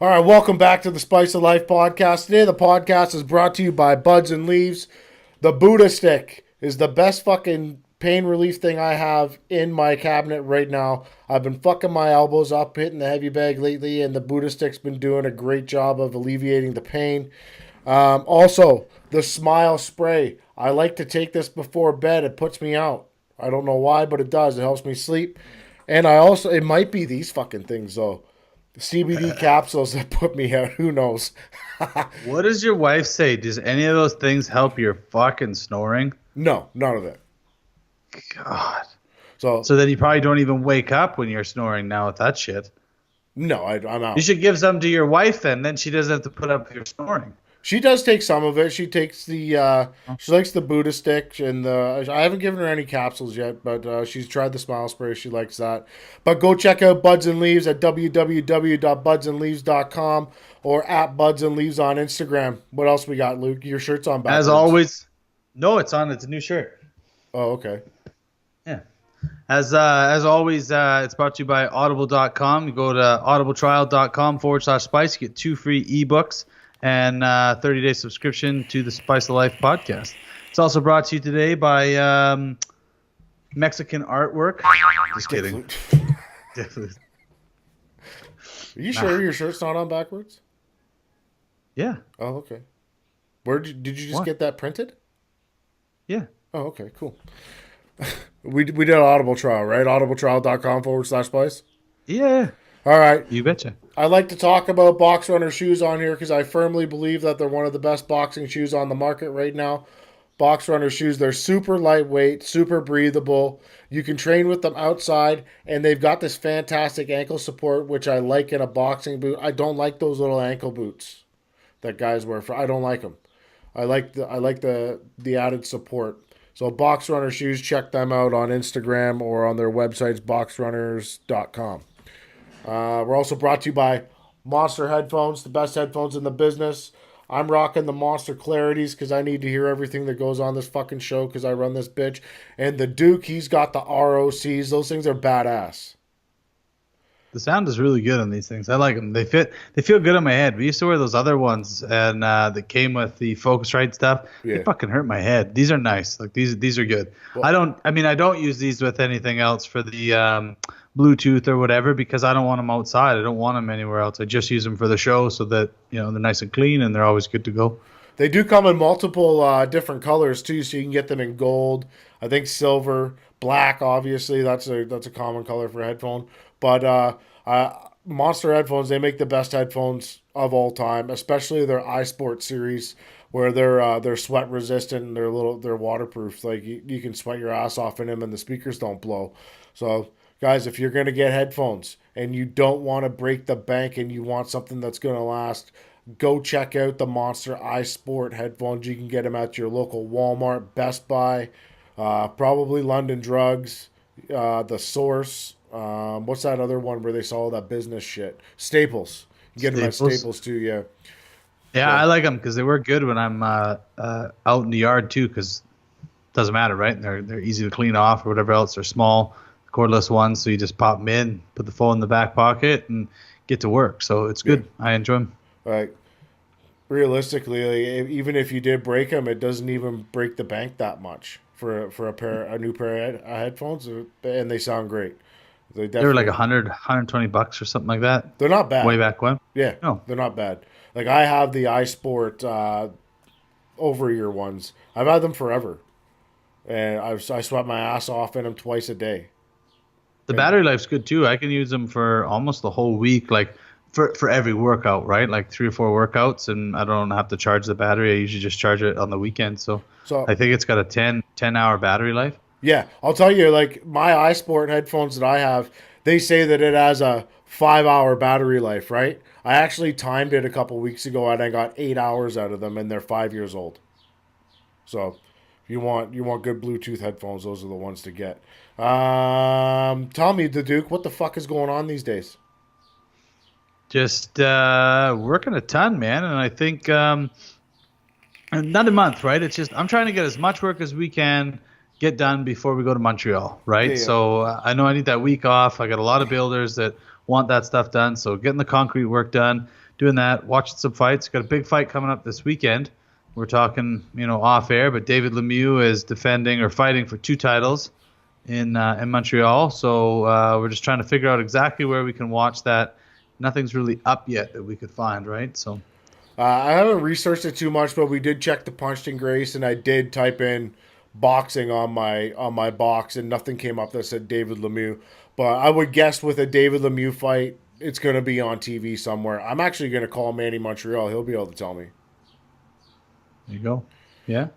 All right, welcome back to the Spice of Life podcast. Today, the podcast is brought to you by Buds and Leaves. The Buddha stick is the best fucking pain relief thing I have in my cabinet right now. I've been fucking my elbows up, hitting the heavy bag lately, and the Buddha stick's been doing a great job of alleviating the pain. Also, the Smile spray. I like to take this before bed. It puts me out. I don't know why, but it does. It helps me sleep. And it might be these fucking things though. CBD capsules that put me out. Who knows? What does your wife say? Does any of those things help your fucking snoring? No, none of it. God. So So then you probably don't even wake up when you're snoring now with that shit. no, I'm out. You should give some to your wife then she doesn't have to put up with your snoring. She does take some of it. She takes she likes the Buddha stick, and I haven't given her any capsules yet, but she's tried the Smile spray. She likes that. But go check out Buds and Leaves at www.budsandleaves.com or at Buds and Leaves on Instagram. What else we got, Luke? Your shirt's on backwards. As always, no, it's on. It's a new shirt. Oh, okay. Yeah. As always, it's brought to you by audible.com. You go to audibletrial.com/spice. You get 2 free ebooks and 30-day subscription to the Spice of Life podcast. It's also brought to you today by Mexican artwork. Just kidding. Are you sure your shirt's not on backwards? Yeah. Oh, okay. Did you just get that printed? Yeah. Oh, okay, cool. We did an Audible trial, right? audibletrial.com/spice. Yeah. All right. You betcha. I like to talk about Box Runner shoes on here because I firmly believe that they're one of the best boxing shoes on the market right now. Box Runner shoes, they're super lightweight, super breathable. You can train with them outside, and they've got this fantastic ankle support, which I like in a boxing boot. I don't like those little ankle boots that guys wear. I don't like them. I like the added support. So Box Runner shoes, check them out on Instagram or on their websites, boxrunners.com. We're also brought to you by Monster Headphones, the best headphones in the business. I'm rocking the Monster Clarities because I need to hear everything that goes on this fucking show because I run this bitch. And the Duke, he's got the ROCs. Those things are badass. The sound is really good on these things. I like them. They feel good on my head. We used to wear those other ones and that came with the Focusrite stuff. Yeah. They fucking hurt my head. These are nice. Like these are good. Well, I don't use these with anything else for the Bluetooth or whatever because I don't want them outside. I don't want them anywhere else. I just use them for the show so that they're nice and clean and they're always good to go. They do come in multiple different colors too, so you can get them in gold, I think silver, black. Obviously, that's a common color for a headphone. But Monster Headphones, they make the best headphones of all time, especially their iSport series, where they're sweat resistant and they're waterproof. Like you can sweat your ass off in them, and the speakers don't blow. So, guys, if you're gonna get headphones and you don't want to break the bank and you want something that's gonna last, go check out the Monster iSport headphones. You can get them at your local Walmart, Best Buy, probably London Drugs, The Source. What's that other one where they sell all that business shit? Staples. You get them at Staples too, yeah. Yeah, So, I like them because they work good when I'm out in the yard too. Because it doesn't matter, right? They're easy to clean off or whatever else. They're small, cordless ones, so you just pop them in, put the phone in the back pocket, and get to work. So it's good. Yeah. I enjoy them. like realistically, like, even if you did break them, it doesn't even break the bank that much for a new pair of headphones, and they sound great. They were like $120 or something like that. They're not bad. Way back when. Yeah, no, they're not bad. Like I have the iSport over-ear ones. I've had them forever, and I sweat my ass off in them twice a day. The battery life's good too. I can use them for almost the whole week, like for every workout, right? Like 3 or 4 workouts, and I don't have to charge the battery. I usually just charge it on the weekend. So I think it's got a 10-hour battery life. Yeah, I'll tell you, like my iSport headphones that I have, they say that it has a 5-hour battery life, right? I actually timed it a couple weeks ago and I got 8 hours out of them, and they're 5 years old. So if you want good Bluetooth headphones, those are the ones to get. Tell me, the Duke, what the fuck is going on these days? Just working a ton, man, and I think not a month, right? It's just I'm trying to get as much work as we can get done before we go to Montreal, right? Yeah. So I know I need that week off. I got a lot of builders that want that stuff done. So getting the concrete work done, doing that, watching some fights. Got a big fight coming up this weekend. We're talking, off air, but David Lemieux is defending or fighting for 2 titles in Montreal. So we're just trying to figure out exactly where we can watch that. Nothing's really up yet that we could find, right? So I haven't researched it too much, but we did check the Punched and Grace, and I did type in boxing on my box, and nothing came up that said David Lemieux. But I would guess with a David Lemieux fight, it's going to be on TV somewhere. I'm actually going to call Manny Montreal. He'll be able to tell me. there you go. Yeah.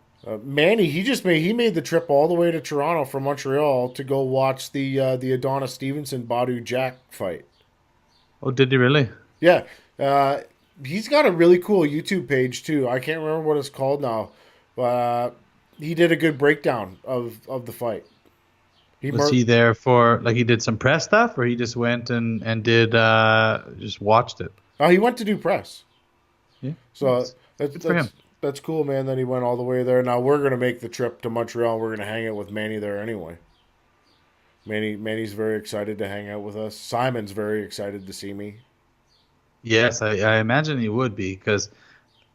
Manny, he made the trip all the way to Toronto from Montreal to go watch the Adonis Stevenson Badu Jack fight. Oh, did he really? Yeah, he's got a really cool YouTube page too. I can't remember what it's called now, but he did a good breakdown of the fight. Was he there for, like, he did some press stuff, or he just went and did just watched it? Oh, he went to do press. Yeah. So Good for him. That's cool, man. That he went all the way there. Now we're gonna make the trip to Montreal. We're gonna hang out with Manny there anyway. Manny's very excited to hang out with us. Simon's very excited to see me. Yes, I imagine he would be, because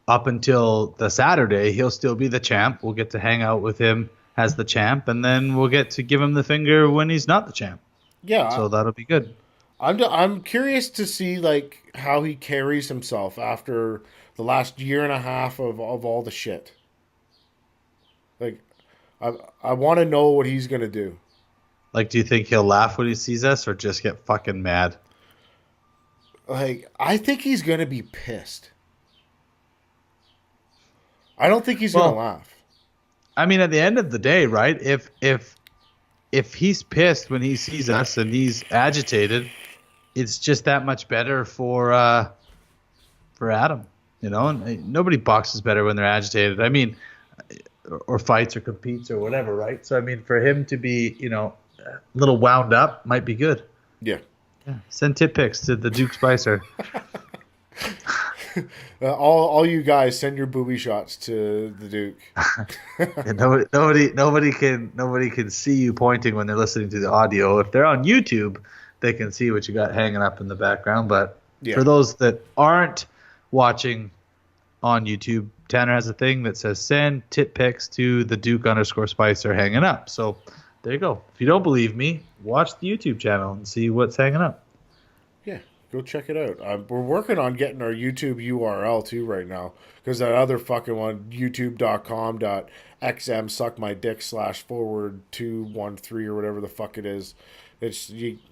up until the Saturday, he'll still be the champ. We'll get to hang out with him as the champ, and then we'll get to give him the finger when he's not the champ. Yeah. So that'll be good. I'm curious to see like how he carries himself after the last year and a half of all the shit. Like, I want to know what he's gonna do. Like, do you think he'll laugh when he sees us, or just get fucking mad? Like, I think he's gonna be pissed. I don't think he's gonna laugh. I mean, at the end of the day, right? If he's pissed when he sees us and he's agitated, it's just that much better for Adam. And nobody boxes better when they're agitated. I mean, or fights or competes or whatever, right? So I mean, for him to be, a little wound up might be good. Yeah. Send tip pics to the Duke Spicer. All you guys, send your booby shots to the Duke. And nobody can see you pointing when they're listening to the audio. If they're on YouTube, they can see what you got hanging up in the background. But for those that aren't watching on YouTube, Tanner has a thing that says send tit pics to the Duke_Spicer hanging up. So there you go. If you don't believe me, watch the YouTube channel and see what's hanging up. Yeah, go check it out. We're working on getting our YouTube URL too right now, because that other fucking one, youtube.com.xm suck my dick /forward213 or whatever the fuck it is.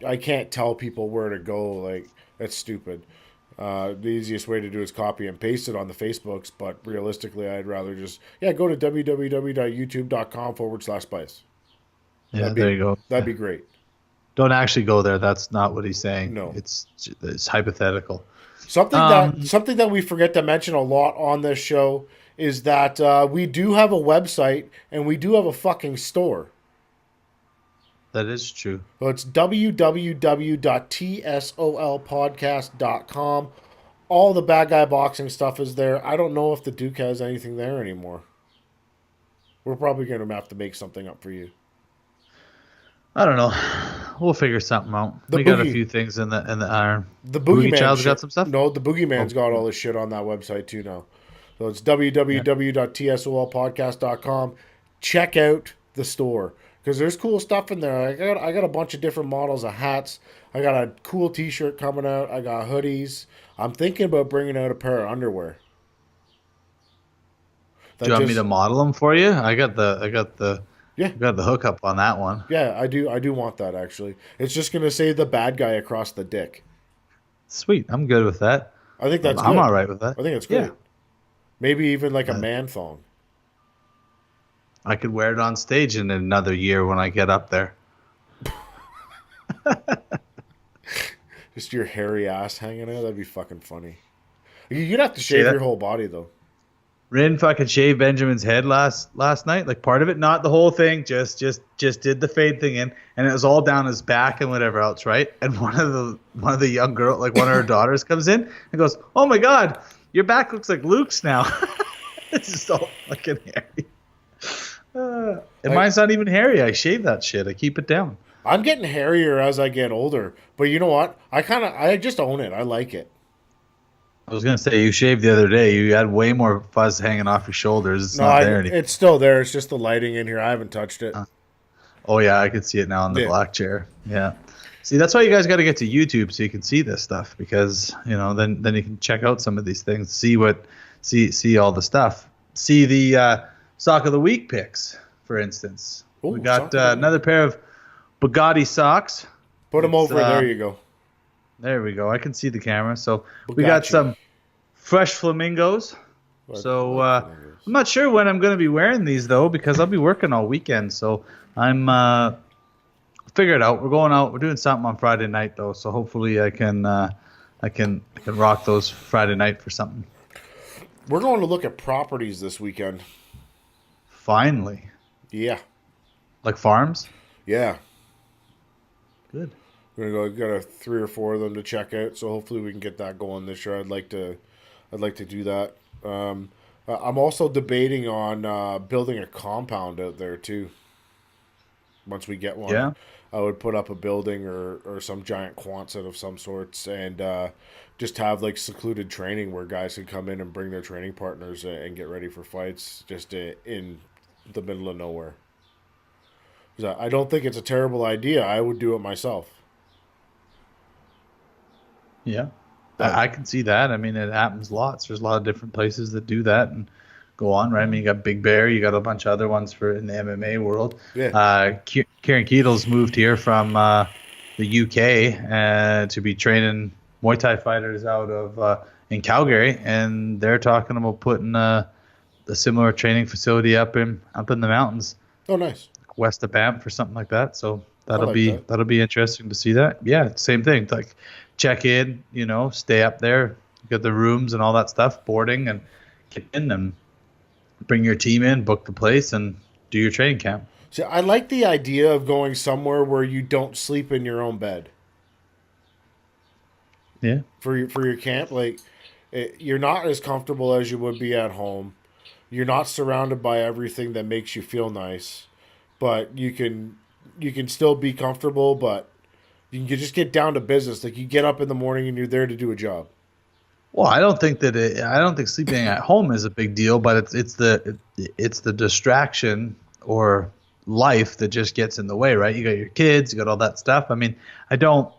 I can't tell people where to go. Like, that's stupid. The easiest way to do is copy and paste it on the Facebooks, but realistically, I'd rather just go to www.youtube.com/spice. Yeah, there you go. That'd be great. Don't actually go there. That's not what he's saying. No, it's hypothetical. Something that we forget to mention a lot on this show is that we do have a website and we do have a fucking store. That is true. So it's www.tsolpodcast.com. All the Bad Guy Boxing stuff is there. I don't know if the Duke has anything there anymore. We're probably going to have to make something up for you. I don't know. We'll figure something out. We got a few things in the iron. The Boogeyman Child's got some stuff? No, the Boogeyman's got all this shit on that website too now. So it's www.tsolpodcast.com. Check out the store, because there's cool stuff in there. I got a bunch of different models of hats. I got a cool t-shirt coming out. I got hoodies. I'm thinking about bringing out a pair of underwear. Do you want me to model them for you? I got the hookup on that one. Yeah, I do want that, actually. It's just going to say the bad guy across the dick. Sweet. I'm good with that. I think that's good. I'm all right with that. I think it's good. Yeah. Maybe even like a man thong. I could wear it on stage in another year when I get up there. Just your hairy ass hanging out. That'd be fucking funny. You'd have to shave your whole body, though. Rin fucking shaved Benjamin's head last night, like part of it, not the whole thing. Just did the fade thing in, and it was all down his back and whatever else, right? And one of the young girl, like one of her daughters, comes in and goes, "Oh my God, your back looks like Luke's now." It's just all fucking hairy. And mine's not even hairy. I shave that shit. I keep it down. I'm getting hairier as I get older, but you know what? I just own it. I like it. I was gonna say you shaved the other day. You had way more fuzz hanging off your shoulders. It's No, not there anymore. it's still there. It's just the lighting in here. I haven't touched it. Oh yeah, I could see it now on the Yeah. black chair. Yeah. See, that's why you guys got to get to YouTube so you can see this stuff because then you can check out some of these things, see all the stuff, see the sock of the week picks, for instance. Ooh, We got sock of the week. another pair of Bugatti socks. Put them It's, over. There you go. There we go. I can see the camera. So we got Bugatti. some fresh flamingos. So I'm not sure when I'm going to be wearing these though because I'll be working all weekend. So I'm figure it out. We're going out. We're doing something on Friday night though. So hopefully I can rock those Friday night for something. We're going to look at properties this weekend. Finally, Yeah. like farms. Yeah. Good. We're gonna go. Got 3 or 4 of them to check out. So hopefully we can get that going this year. I'd like to do that. I'm also debating on building a compound out there too. Once we get one, Yeah. I would put up a building or some giant Quonset of some sorts and just have like secluded training where guys can come in and bring their training partners and get ready for fights just in the middle of nowhere. 'Cause I don't think it's a terrible idea. I would do it myself. Yeah. But I can see that. I mean, it happens lots. There's a lot of different places that do that and go on, right? I mean, you got Big Bear, you got a bunch of other ones for in the MMA world. yeah, Kieran Keatle's moved here from the UK to be training Muay Thai fighters out of in Calgary, and they're talking about putting a similar training facility up in the mountains oh nice. west of Banff or something like that. So I like that. that'll be interesting to see that. Yeah, same thing. Like check in, stay up there, get the rooms and all that stuff, boarding and get in and bring your team in, book the place, and do your training camp. See, I like the idea of going somewhere where you don't sleep in your own bed Yeah. for your camp. Like you're not as comfortable as you would be at home. You're not surrounded by everything that makes you feel nice, but you can still be comfortable. But you can just get down to business. Like you get up in the morning and you're there to do a job. Well, I don't think I don't think sleeping at home is a big deal, but it's the distraction or life that just gets in the way, right? You got your kids, you got all that stuff. I mean, I don't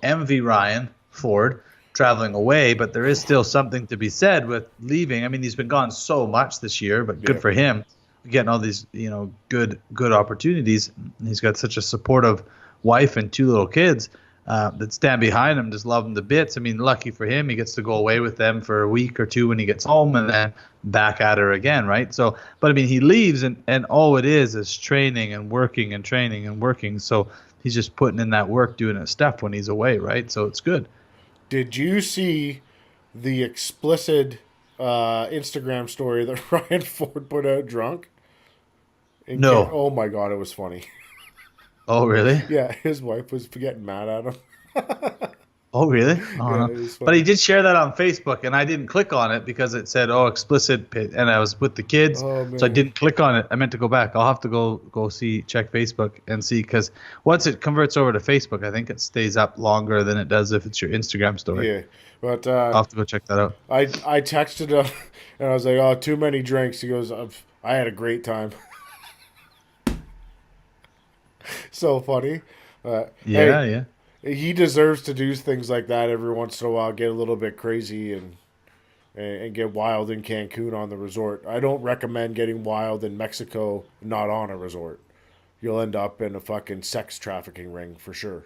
envy Ryan Ford traveling away, but there is still something to be said with leaving. I mean, he's been gone so much this year, but good Yeah. for him. Getting all these, good opportunities. He's got such a supportive wife and 2 little kids that stand behind him, just love him to bits. I mean, lucky for him, he gets to go away with them for a week or 2 when he gets home and then back at her again, right? So, but I mean, he leaves and all it is training and working and training and working. So he's just putting in that work, doing his stuff when he's away, right? So it's good. Did you see the explicit Instagram story that Ryan Ford put out drunk? No. Oh my god, it was funny. Oh, really? Yeah, his wife was getting mad at him. Oh, really? Oh, Yeah, no. it was But funny. he did share that on Facebook, and I didn't click on it because it said, "Oh, explicit," and I was with the kids, Oh so I man. didn't click on it. I meant to go back. I'll have to go check Facebook and see because once it converts over to Facebook, I think it stays up longer than it does if it's your Instagram story. Yeah, but I'll have to go check that out. I texted him and I was like, "Oh, too many drinks." He goes, "I had a great time." So funny. Yeah, Hey, yeah. he deserves to do things like that every once in a while. Get a little bit crazy and get wild in Cancun on the resort. I don't recommend getting wild in Mexico, not on a resort. You'll end up in a fucking sex trafficking ring for sure,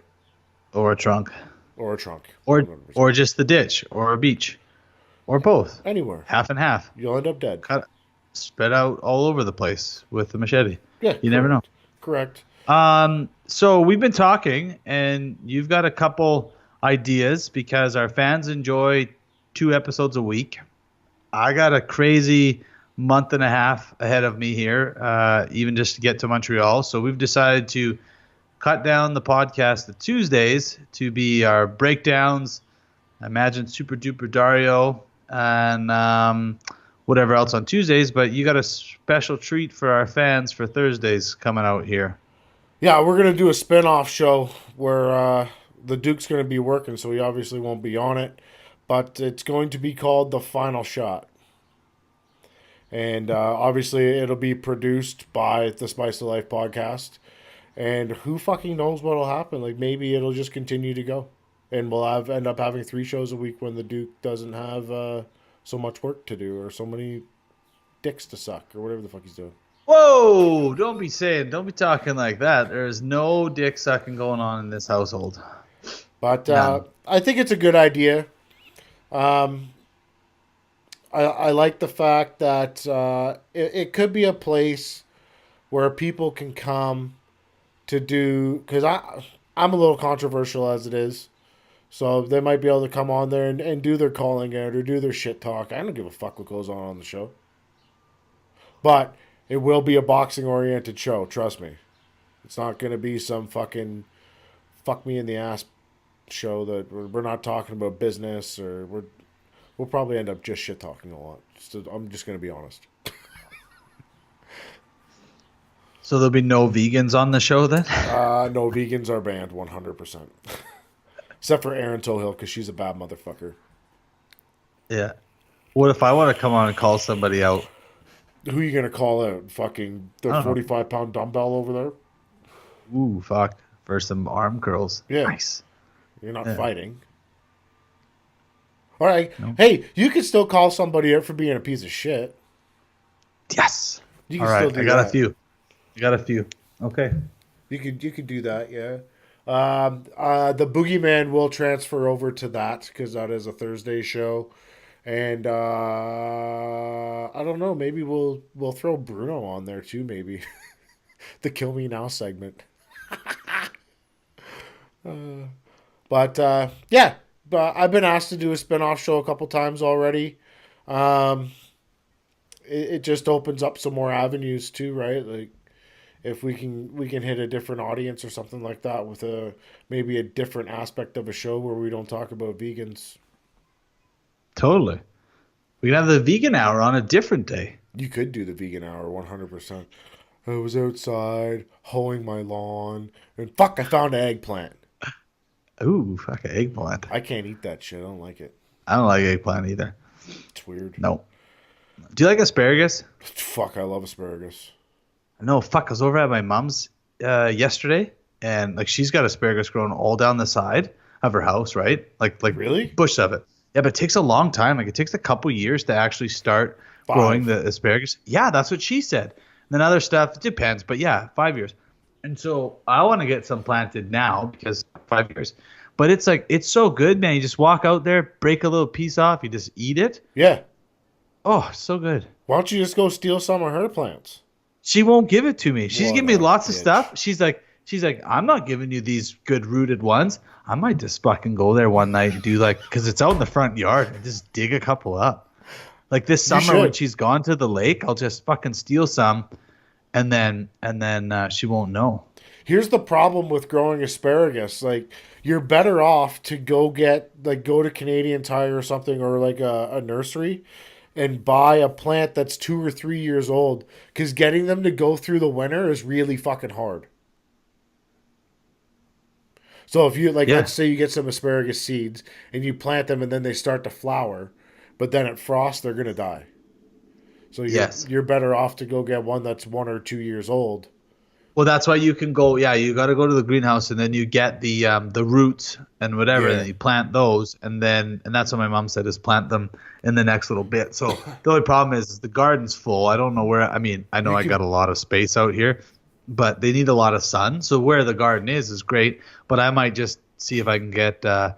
Or a trunk, or a trunk, or 100%. just the ditch, or a beach, or both, Anywhere. half and half. You'll end up dead. Cut, spread out all over the place with the machete. Yeah, You never know. correct. So we've been talking, and you've got a couple ideas because our fans enjoy 2 episodes a week. I got a crazy month and a half ahead of me here, even just to get to Montreal. So we've decided to cut down the podcast to Tuesdays to be our breakdowns. I imagine Super Duper Dario and whatever else on Tuesdays. But you got a special treat for our fans for Thursdays coming out here. Yeah, we're gonna do a spin-off show where the Duke's gonna be working, so he obviously won't be on it. but it's going to be called The Final Shot. And obviously, it'll be produced by the Spice of Life podcast. And who fucking knows what'll happen? Like maybe it'll just continue to go, and we'll end up having 3 shows a week when the Duke doesn't have so much work to do or so many dicks to suck or whatever the fuck he's doing. Whoa! Don't be talking like that. There's no dick sucking going on in this household. But I think it's a good idea. I like the fact that it could be a place where people can come to do, because I'm a little controversial as it is, so they might be able to come on there and do their calling out or do their shit talk. I don't give a fuck what goes on the show, but it will be a boxing oriented show. Trust me, it's not going to be some fucking fuck me in the ass show that we're not talking about business, or we'll probably end up just shit talking a lot. So I'm just going to be honest. So there'll be no vegans on the show then? No, vegans are banned 100%. Except for Erin Tohill, because she's a bad motherfucker. Yeah. What if I want to come on and call somebody out? Who are you going to call out? Fucking the 45-pound dumbbell over there? Ooh, fuck. For some arm curls. Yeah. Nice. You're not fighting. All right. No. Hey, you can still call somebody out for being a piece of shit. Yes. You can still do I got a few. Okay. You could do that, yeah. The Boogeyman will transfer over to that because that is a Thursday show, and I don't know. Maybe we'll throw Bruno on there too. Maybe the Kill Me Now segment. But yeah. But I've been asked to do a spinoff show a couple times already. It just opens up some more avenues too, right? Like if we can hit a different audience or something like that with maybe a different aspect of a show where we don't talk about vegans. Totally. We can have the vegan hour on a different day. You could do the vegan hour 100%. I was outside hoeing my lawn and fuck, I found an eggplant. Ooh, fuck, an eggplant. I can't eat that shit. I don't like it. I don't like eggplant either. It's weird. No. Do you like asparagus? Fuck, I love asparagus. No, fuck. I was over at my mom's yesterday, and like she's got asparagus growing all down the side of her house, right? Like really? Bush of it. Yeah, but it takes a long time. Like it takes a couple years to actually start growing the asparagus. Yeah, that's what she said. And then other stuff, it depends. But yeah, 5 years. And so I want to get some planted now because 5 years. But it's like, it's so good, man. You just walk out there, break a little piece off, you just eat it. Yeah. Oh, so good. Why don't you just go steal some of her plants? She won't give it to me. She's giving me lots of stuff. She's like, I'm not giving you these good rooted ones. I might just fucking go there one night and do because it's out in the front yard and just dig a couple up. Like this summer when she's gone to the lake, I'll just fucking steal some, and then she won't know. Here's the problem with growing asparagus. Like you're better off to go to Canadian Tire or something, or like a nursery, and buy a plant that's 2 or 3 years old, because getting them to go through the winter is really fucking hard. So if you let's say you get some asparagus seeds and you plant them and then they start to flower, but then at frost they're gonna die. So you're better off to go get one that's 1 or 2 years old. Well, that's why you can go. Yeah, you got to go to the greenhouse and then you get the roots and whatever, and you plant those, and that's what my mom said is plant them in the next little bit. So the only problem is the garden's full. I don't know where. I mean, I know I got a lot of space out here, but they need a lot of sun. So where the garden is great. But I might just see if I can get. I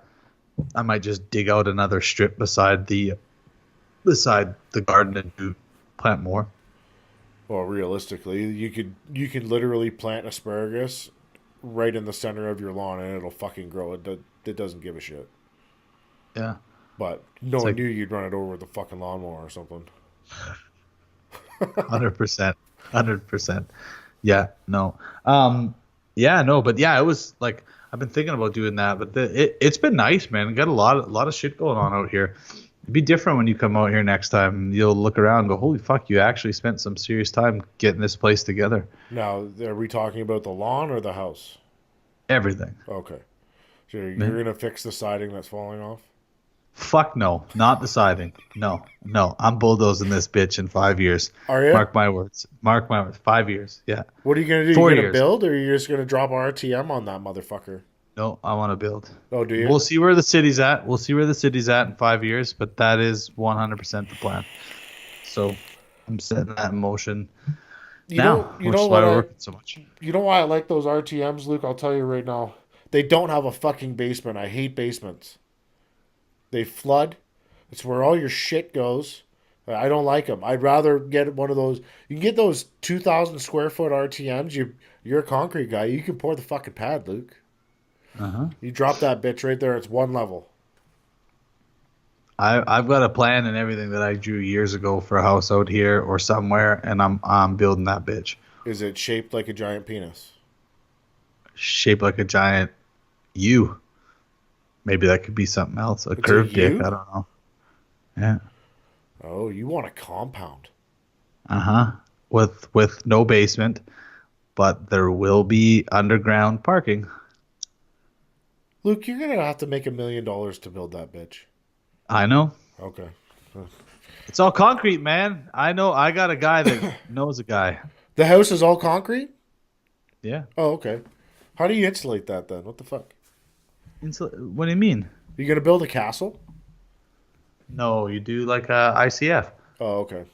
might just dig out another strip beside the garden and plant more. Well, realistically, you could literally plant asparagus right in the center of your lawn and it'll fucking grow. It doesn't give a shit. Yeah. But no one knew you'd run it over with a fucking lawnmower or something. 100%. 100%. Yeah, no. Yeah, no, but yeah, it was like I've been thinking about doing that, but it's been nice, man. Got a lot of shit going on out here. It'd be different when you come out here next time. You'll look around and go, holy fuck, you actually spent some serious time getting this place together. Now, are we talking about the lawn or the house? Everything. Okay. So you're going to fix the siding that's falling off? Fuck no, not the siding. No, no, I'm bulldozing this bitch in 5 years. Are you? Mark my words. Mark my words. 5 years. Yeah, What are you gonna do? You four gonna years. build, or are you just gonna drop RTM on that motherfucker? No, I want to build. Oh, do you? We'll see where the city's at. We'll see where the city's at in 5 years, but that is 100% the plan. So I'm setting that in motion now, You which know is why what we're I, working so much. you know why I like those RTMs, Luke? I'll tell you right now. They don't have a fucking basement. I hate basements. They flood. It's where all your shit goes. I don't like them. I'd rather get one of those. You can get those 2,000 square foot RTMs. You're a concrete guy. You can pour the fucking pad, Luke. Uh-huh. You drop that bitch right there. It's one level. I've got a plan and everything that I drew years ago for a house out here or somewhere, and I'm building that bitch. Is it shaped like a giant penis? Shaped like a giant U. Maybe that could be something else. A It's a curved dick. U? I don't know. Yeah. Oh, you want a compound. Uh-huh. With no basement, but there will be underground parking. Luke, you're going to have to make $1 million to build that bitch. I know. Okay. It's all concrete, man. I know. I got a guy that knows a guy. The house is all concrete? Yeah. Oh, okay. How do you insulate that then? What the fuck? What do you mean? You going to build a castle? No, you do like a ICF, Oh, okay.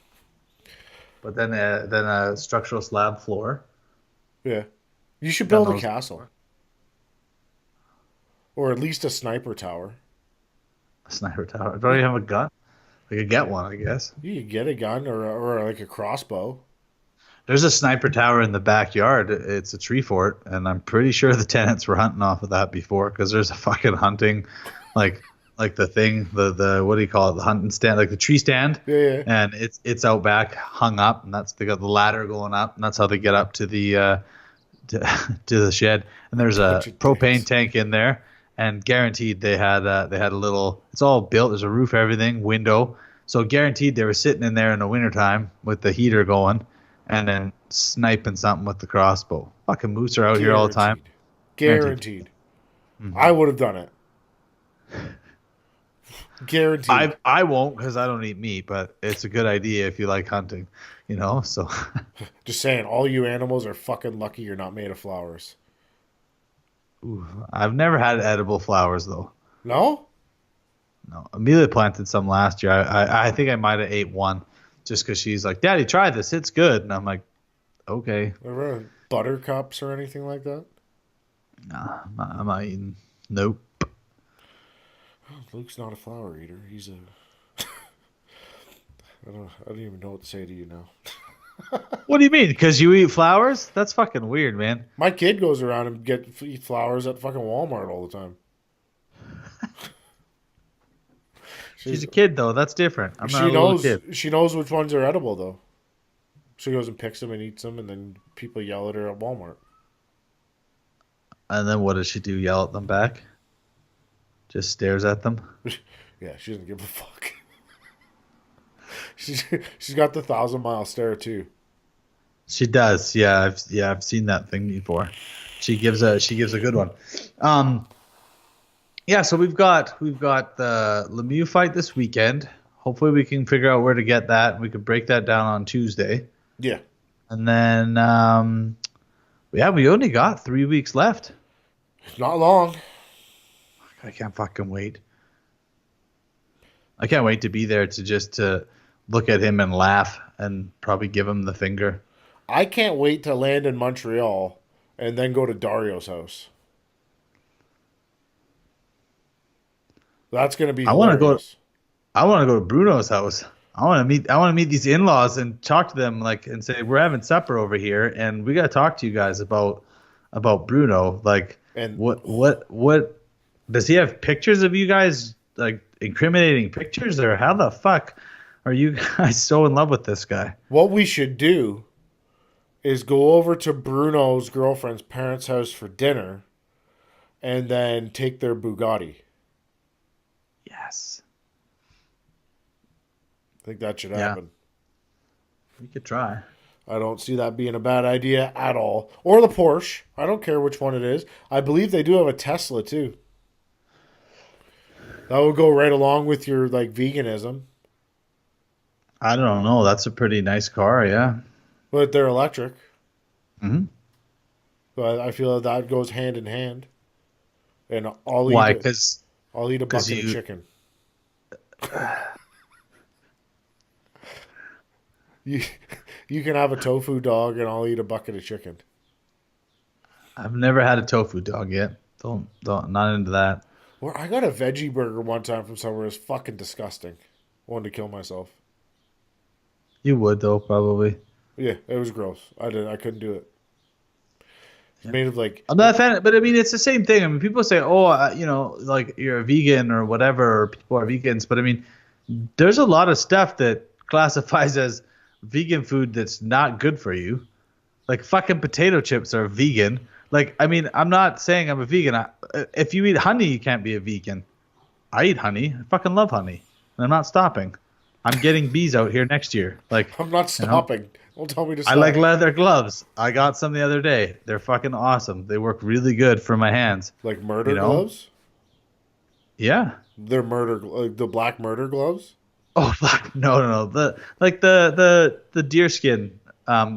but then a structural slab floor. Yeah. You should Then build a those- castle. Or at least a sniper tower. A sniper tower. Don't you have a gun? I could get one, I guess. You could get a gun or like a crossbow. There's a sniper tower in the backyard. It's a tree fort, and I'm pretty sure the tenants were hunting off of that before because there's a fucking hunting, like the thing, the what do you call it? The hunting stand, like the tree stand. Yeah, yeah. And it's out back, hung up, and they got the ladder going up, and that's how they get up to the to the shed. And there's a Bunch of propane dicks. tank in there, and guaranteed they had a little. It's all built. There's a roof, everything, window. So guaranteed they were sitting in there in the wintertime with the heater going, and then sniping something with the crossbow. Fucking moose are out here all the time. Guaranteed. I would have done it. Guaranteed. I won't because I don't eat meat, but it's a good idea if you like hunting, you know. So Just saying, all you animals are fucking lucky you're not made of flowers. Ooh, I've never had edible flowers though. No? No, Amelia planted some last year. I think I might have ate one just because she's like, "Daddy, try this. It's good." And I'm like, "Okay." Ever buttercups or anything like that? Nah, I'm not eating. Nope. Luke's not a flower eater. He's a. I don't even know what to say to you now. What do you mean? Because you eat flowers? That's fucking weird, man. My kid goes around and eat flowers at fucking Walmart all the time. She's a kid though. That's different. I'm not a little kid. She knows which ones are edible though. She goes and picks them and eats them, and then people yell at her at Walmart. And then what does she do? Yell at them back? Just stares at them? Yeah, she doesn't give a fuck. She's got the 1,000-mile stare too. She does. Yeah, I've seen that thing before. She gives a good one. Yeah, so we've got the Lemieux fight this weekend. Hopefully we can figure out where to get that. We could break that down on Tuesday. Yeah. And then we only got 3 weeks left. Not long. I can't fucking wait. I can't wait to be there to look at him and laugh and probably give him the finger. I can't wait to land in Montreal and then go to Dario's house. That's gonna be I want to hilarious. go to Bruno's house. I want to meet these in-laws and talk to them and say we're having supper over here and we got to talk to you guys about Bruno. Like And what does he have pictures of you guys, like incriminating pictures, or how the fuck are you guys so in love with this guy? what we should do is go over to Bruno's girlfriend's parents' house for dinner and then take their Bugatti. Yes. I think that should Yeah. happen. We could try. I don't see that being a bad idea at all. Or the Porsche. I don't care which one it is. I believe they do have a Tesla too. That would go right along with your like veganism, I don't know. That's a pretty nice car, yeah. but they're electric. Hmm. But I feel that goes hand in hand. And Why? Because I'll eat a bucket of you. chicken. You you can have a tofu dog, and I'll eat a bucket of chicken. I've never had a tofu dog yet. Don't, not into that. Or I got a veggie burger one time from somewhere. It was fucking disgusting. Wanted to kill myself. You would though, probably. Yeah, it was gross. I couldn't do it. It's Yeah. made of like I'm not a fan, but I mean, it's the same thing. I mean, people say, "Oh, like you're a vegan or whatever," or people are vegans. But I mean, there's a lot of stuff that classifies as vegan food that's not good for you. Like fucking potato chips are vegan. Like, I mean, I'm not saying I'm a vegan. If you eat honey, you can't be a vegan. I eat honey. I fucking love honey, and I'm not stopping. I'm getting bees out here next year. Like, I'm not you know, stopping. Don't tell me to I stop. like leather gloves. I got some the other day. They're fucking awesome. They work really good for my hands. Like murder You know? gloves? Yeah. They're like the black murder gloves? Oh fuck. No. The deerskin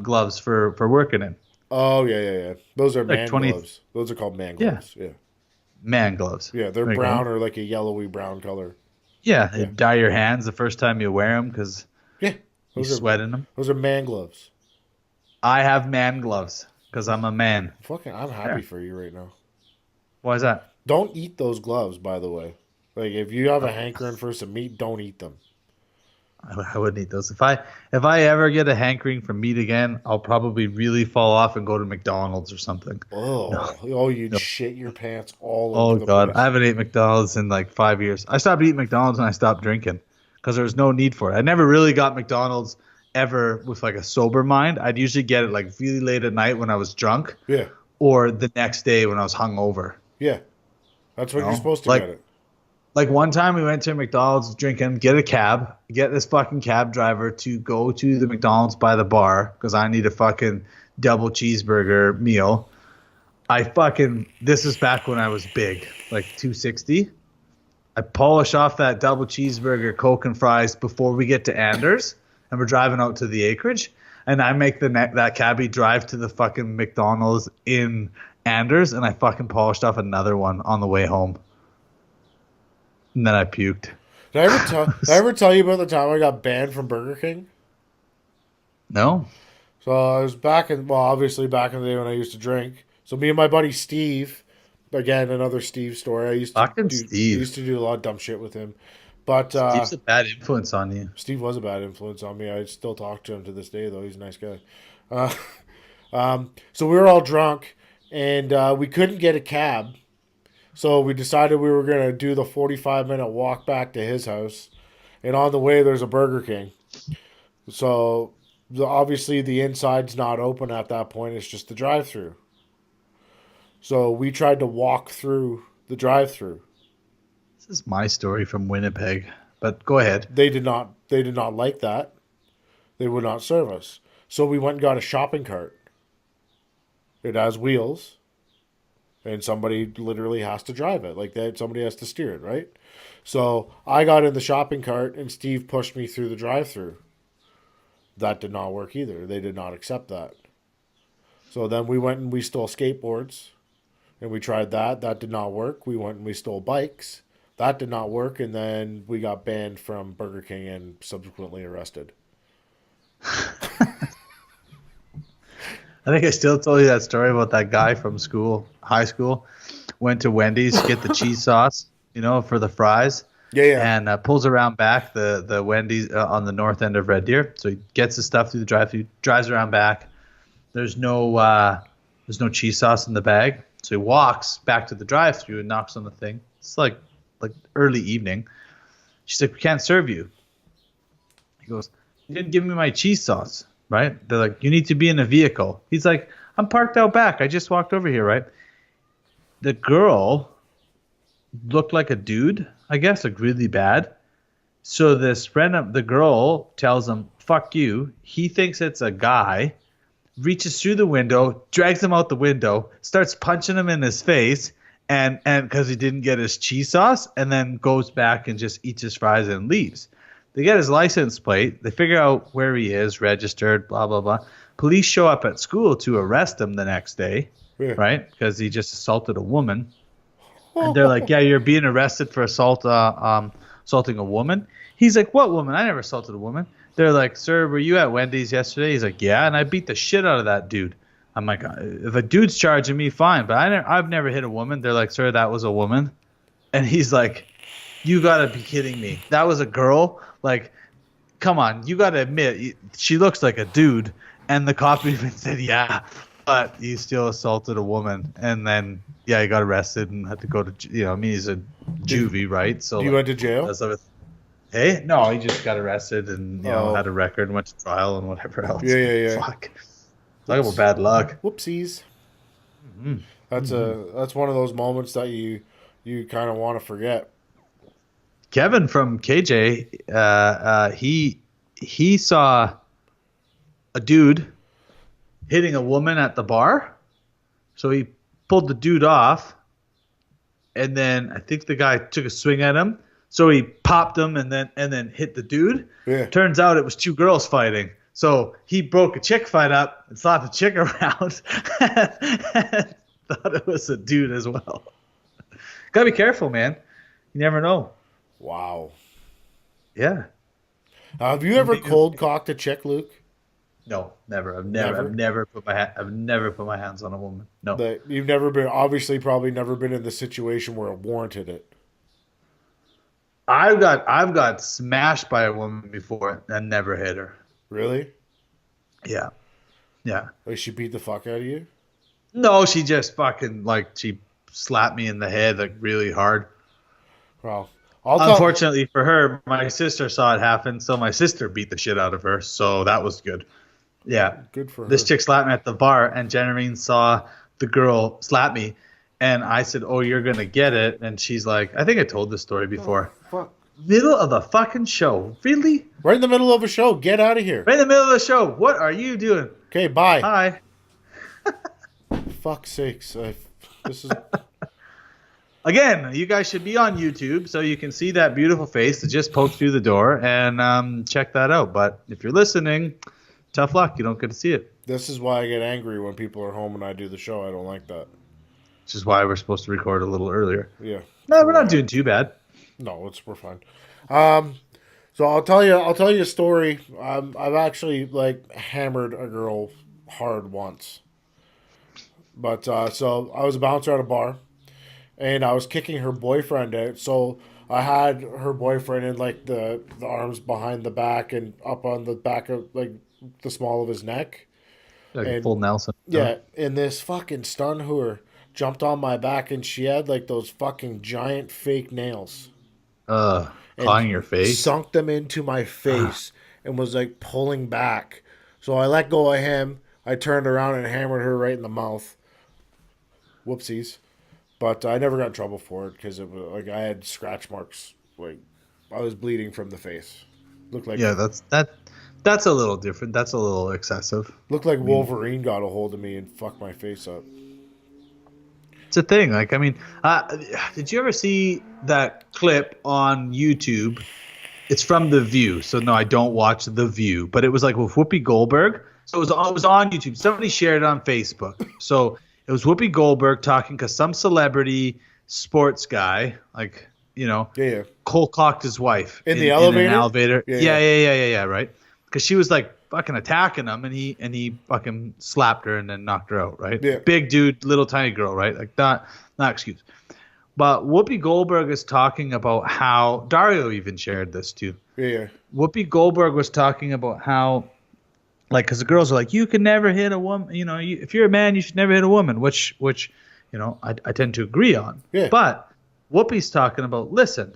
gloves for working in. Oh yeah. Those are Like man 20. gloves. Those are called man Yeah. gloves. Yeah. Man gloves. Yeah, they're There you brown go. or like a yellowy brown color. Yeah. Yeah. They dye your hands the first time you wear them because Yeah. you Those are sweat in them. those are man gloves. I have man gloves because I'm a man. Fucking I'm happy for you right now. Why is that? Don't eat those gloves, by the way. Like if you have a hankering for some meat, don't eat them. I wouldn't eat those. If I ever get a hankering for meat again, I'll probably really fall off and go to McDonald's or something. Oh, you'd No. shit your pants all Oh over the God, place. I haven't ate McDonald's in like 5 years. I stopped eating McDonald's when I stopped drinking because there was no need for it. I never really got McDonald's ever with like a sober mind. I'd usually get it like really late at night when I was drunk Yeah, or the next day when I was hungover. yeah. That's when You you're know? supposed to Like get it. like one time we went to McDonald's drinking, get a cab, get this fucking cab driver to go to the McDonald's by the bar because I need a fucking double cheeseburger meal. This is back when I was big, like 260. I polish off that double cheeseburger, Coke and fries before we get to Anders, and we're driving out to the acreage. And I make that cabbie drive to the fucking McDonald's in Anders, and I fucking polished off another one on the way home. And then I puked. Did I ever tell you about the time I got banned from Burger King? No? So I was obviously back in the day when I used to drink. So me and my buddy Steve, again another Steve story. Fucking Steve. Used to do a lot of dumb shit with him, but Steve's a bad influence on you. Steve was a bad influence on me. I still talk to him to this day, though. He's a nice guy. Uh, so we were all drunk, and we couldn't get a cab. So we decided we were going to do the 45-minute walk back to his house. And on the way, there's a Burger King. So obviously the inside's not open at that point. It's just the drive-through. So we tried to walk through the drive-through. This is my story from Winnipeg, but go ahead. They did not like that. They would not serve us. So we went and got a shopping cart. It has wheels. And somebody literally has to drive it. Like that, somebody has to steer it, right? So I got in the shopping cart and Steve pushed me through the drive-through. That did not work either. They did not accept that. So then we went and we stole skateboards. And we tried that. That did not work. We went and we stole bikes. That did not work. And then we got banned from Burger King and subsequently arrested. I think I still told you that story about that guy from high school, went to Wendy's to get the cheese sauce, for the fries. Yeah. And pulls around back the Wendy's on the north end of Red Deer. So he gets his stuff through the drive-thru, drives around back. There's no cheese sauce in the bag. So he walks back to the drive-thru and knocks on the thing. It's like early evening. She's like, "We can't serve you." He goes, "You didn't give me my cheese sauce." Right? They're like, "You need to be in a vehicle." He's like, "I'm parked out back. I just walked over here," right? The girl looked like a dude, I guess, like really bad. So this friend of the girl tells him, "Fuck you." He thinks it's a guy, reaches through the window, drags him out the window, starts punching him in his face, and because he didn't get his cheese sauce, and then goes back and just eats his fries and leaves. They get his license plate. They figure out where he is, registered, blah blah blah. Police show up at school to arrest him the next day, Yeah. right? Because he just assaulted a woman. And they're like, yeah, you're being arrested for assaulting a woman. He's like, what woman? I never assaulted a woman. They're like, sir, were you at Wendy's yesterday? He's like, yeah, and I beat the shit out of that dude. I'm like, if a dude's charging me, fine, but I've never hit a woman. They're like, sir, that was a woman. And he's like, you gotta be kidding me. That was a girl? Like, come on, you gotta admit, she looks like a dude. And the cop even said, yeah, but he still assaulted a woman. And then, yeah, he got arrested and had to go to, I mean, he's a juvie, right? So You went to jail? Hey, no, he just got arrested and, had a record and went to trial and whatever else. Yeah. Fuck. Talk about bad luck. Whoopsies. Mm-hmm. That's one of those moments that you kind of want to forget. Kevin from KJ, he saw a dude hitting a woman at the bar. So he pulled the dude off, and then I think the guy took a swing at him. So he popped him and then hit the dude. Yeah. Turns out it was two girls fighting. So he broke a chick fight up and slapped the chick around and thought it was a dude as well. Gotta be careful, man. You never know. Wow. Yeah. Have you ever cold cocked a chick, Luke? No, never. I've never put my hands on a woman. No. You've never been, obviously, probably never been in the situation where it warranted it. I've got smashed by a woman before and never hit her. Really? Yeah. Yeah. Like she beat the fuck out of you? No, she just fucking she slapped me in the head really hard. Well, unfortunately for her, my sister saw it happen, so my sister beat the shit out of her, so that was good. Yeah. Good for her. This chick slapped me at the bar, and Janarine saw the girl slap me, and I said, oh, you're going to get it. And she's like, I think I told this story before. Oh, fuck. Middle of the fucking show. Really? Right in the middle of a show. Get out of here. Right in the middle of the show. What are you doing? Okay, bye. Hi. Fuck's sakes. This is... Again, you guys should be on YouTube so you can see that beautiful face that just poked through the door and check that out. But if you're listening, tough luck. You don't get to see it. This is why I get angry when people are home and I do the show. I don't like that. Which is why we're supposed to record a little earlier. Yeah. No, we're not doing too bad. No, we're fine. So I'll tell you a story. I've actually hammered a girl hard once. But so I was a bouncer at a bar, and I was kicking her boyfriend out. So I had her boyfriend in the arms behind the back and up on the back of the small of his neck. Like a full Nelson. Yeah, and this fucking stun whore jumped on my back, and she had those fucking giant fake nails. Clawing your face? Sunk them into my face and was pulling back. So I let go of him. I turned around and hammered her right in the mouth. Whoopsies. But I never got in trouble for it because it was I had scratch marks. I was bleeding from the face. Looked like that's a little different. That's a little excessive. Looked like Wolverine got a hold of me and fucked my face up. It's a thing. Did you ever see that clip on YouTube? It's from The View. So no, I don't watch The View, but it was with Whoopi Goldberg. So it was on YouTube. Somebody shared it on Facebook. So it was Whoopi Goldberg talking because some celebrity sports guy, cold cocked his wife in the elevator. In an elevator. Yeah, right. Because she was fucking attacking him, and he fucking slapped her and then knocked her out, right? Yeah. Big dude, little tiny girl, right? Not excuse. But Whoopi Goldberg is talking about how Dario even shared this too. Yeah. Whoopi Goldberg was talking about how, because the girls are you can never hit a woman. If you're a man, you should never hit a woman, which I tend to agree on. Yeah. But Whoopi's talking about, listen,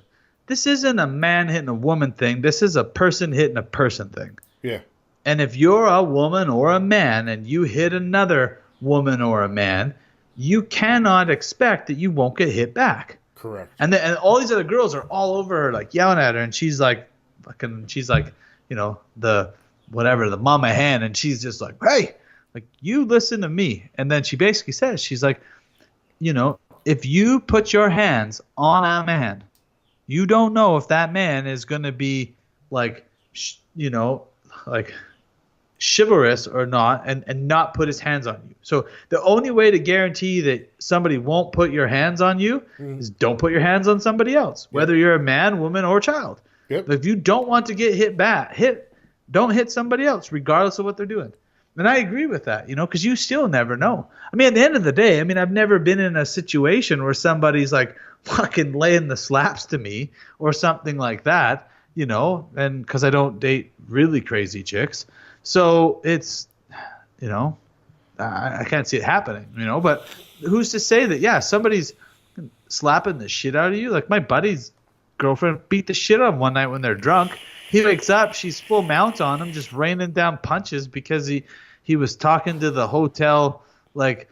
this isn't a man hitting a woman thing. This is a person hitting a person thing. Yeah. And if you're a woman or a man and you hit another woman or a man, you cannot expect that you won't get hit back. Correct. And all these other girls are all over her, yelling at her, and she's the mama hen, and she's just hey, you listen to me. And then she basically says, she's if if you put your hands on a man, you don't know if that man is going to be like, like chivalrous or not, and not put his hands on you. So the only way to guarantee that somebody won't put your hands on you is don't put your hands on somebody else, whether you're a man, woman, or child. Yep. If you don't want to get hit back, don't hit somebody else, regardless of what they're doing. And I agree with that, because you still never know. I mean, at the end of the day, I've never been in a situation where somebody's like fucking laying the slaps to me or something like that, and because I don't date really crazy chicks. So it's, I can't see it happening, but who's to say that, yeah, somebody's slapping the shit out of you? Like my buddy's girlfriend beat the shit out of him one night when they're drunk. He wakes up, she's full mount on him, just raining down punches because he was talking to the hotel like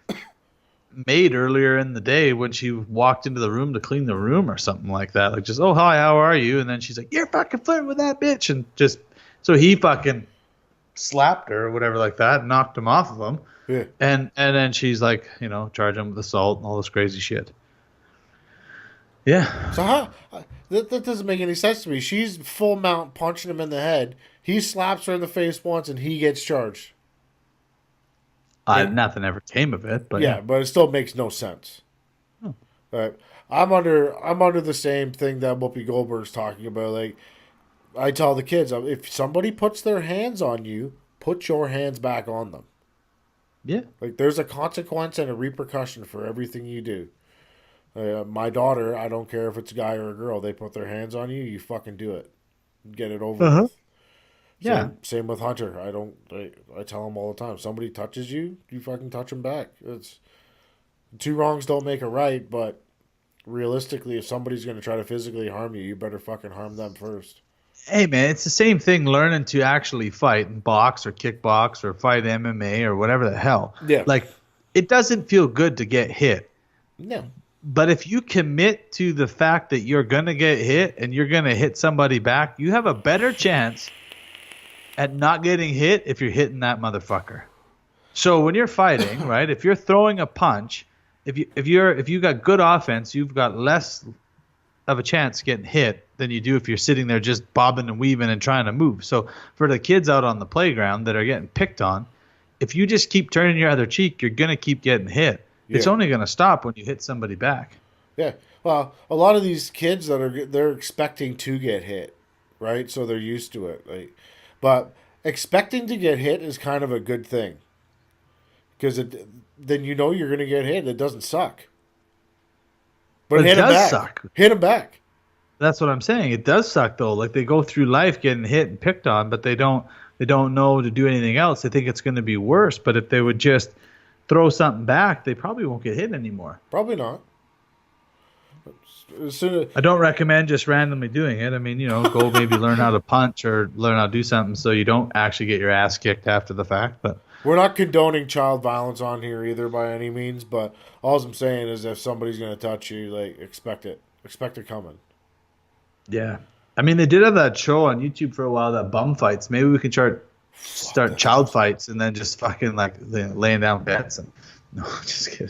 maid earlier in the day when she walked into the room to clean the room or something like that. Like just, oh hi, how are you? And then she's like, you're fucking flirting with that bitch, and just so he fucking slapped her or whatever like that, and knocked him off of him. Yeah. And then she's like, charging him with assault and all this crazy shit. Yeah. So how that doesn't make any sense to me. She's full mount punching him in the head. He slaps her in the face once, and he gets charged. Nothing ever came of it, but yeah, but it still makes no sense. Right. I'm under the same thing that Whoopi Goldberg's talking about. Like, I tell the kids, if somebody puts their hands on you, put your hands back on them. Yeah. Like, there's a consequence and a repercussion for everything you do. My daughter, I don't care if it's a guy or a girl, they put their hands on you, you fucking do it. Get it over with. Yeah. Same with Hunter. I tell him all the time, somebody touches you, you fucking touch them back. It's two wrongs don't make a right, but realistically, if somebody's going to try to physically harm you, you better fucking harm them first. Hey man, it's the same thing learning to actually fight and box or kickbox or fight MMA or whatever the hell. Yeah. Like, it doesn't feel good to get hit. No. But if you commit to the fact that you're going to get hit and you're going to hit somebody back, you have a better chance at not getting hit if you're hitting that motherfucker. So when you're fighting, right, if you're throwing a punch, if you got good offense, you've got less of a chance getting hit than you do if you're sitting there just bobbing and weaving and trying to move. So for the kids out on the playground that are getting picked on, if you just keep turning your other cheek, you're going to keep getting hit. Yeah. It's only going to stop when you hit somebody back. Yeah. Well, a lot of these kids they're expecting to get hit, right? So they're used to it. But expecting to get hit is kind of a good thing. Because then you're going to get hit. It doesn't suck. But it does suck. Hit him back. That's what I'm saying. It does suck though. Like they go through life getting hit and picked on, but they don't know to do anything else. They think it's going to be worse. But if they would just throw something back, they probably won't get hit anymore. Probably not. I don't recommend just randomly doing it. I mean, go maybe learn how to punch or learn how to do something so you don't actually get your ass kicked after the fact. But we're not condoning child violence on here either by any means. But all I'm saying is if somebody's going to touch you, expect it. Expect it coming. Yeah. I mean, they did have that show on YouTube for a while, that bum fights. Maybe we can start child fights and then just fucking laying down bets. And no, just kidding.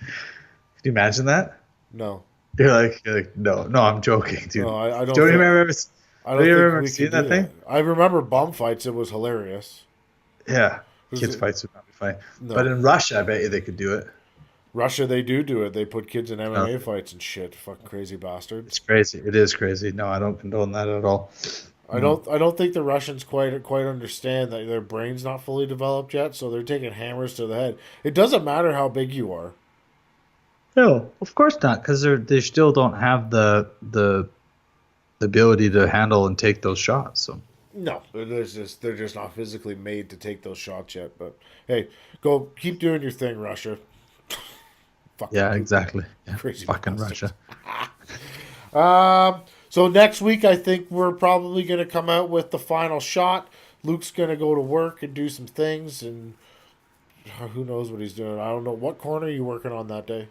Can you imagine that? No. You're like no, I'm joking, dude. No, I don't. Don't you remember? I don't think remember we seeing that thing? That. I remember bum fights. It was hilarious. Yeah, kids fights would not be fine. No. But in Russia, I bet you they could do it. Russia, they do it. They put kids in MMA fights and shit. Fucking crazy bastards. It's crazy. It is crazy. No, I don't condone that at all. I don't think the Russians quite understand that their brain's not fully developed yet, so they're taking hammers to the head. It doesn't matter how big you are. No, of course not, because they still don't have the ability to handle and take those shots. So no, they're just not physically made to take those shots yet. But hey, keep doing your thing, Russia. Yeah, exactly. Yeah, crazy fucking bastards. Russia. So next week, I think we're probably going to come out with the final shot. Luke's going to go to work and do some things, and who knows what he's doing. I don't know. What corner are you working on that day?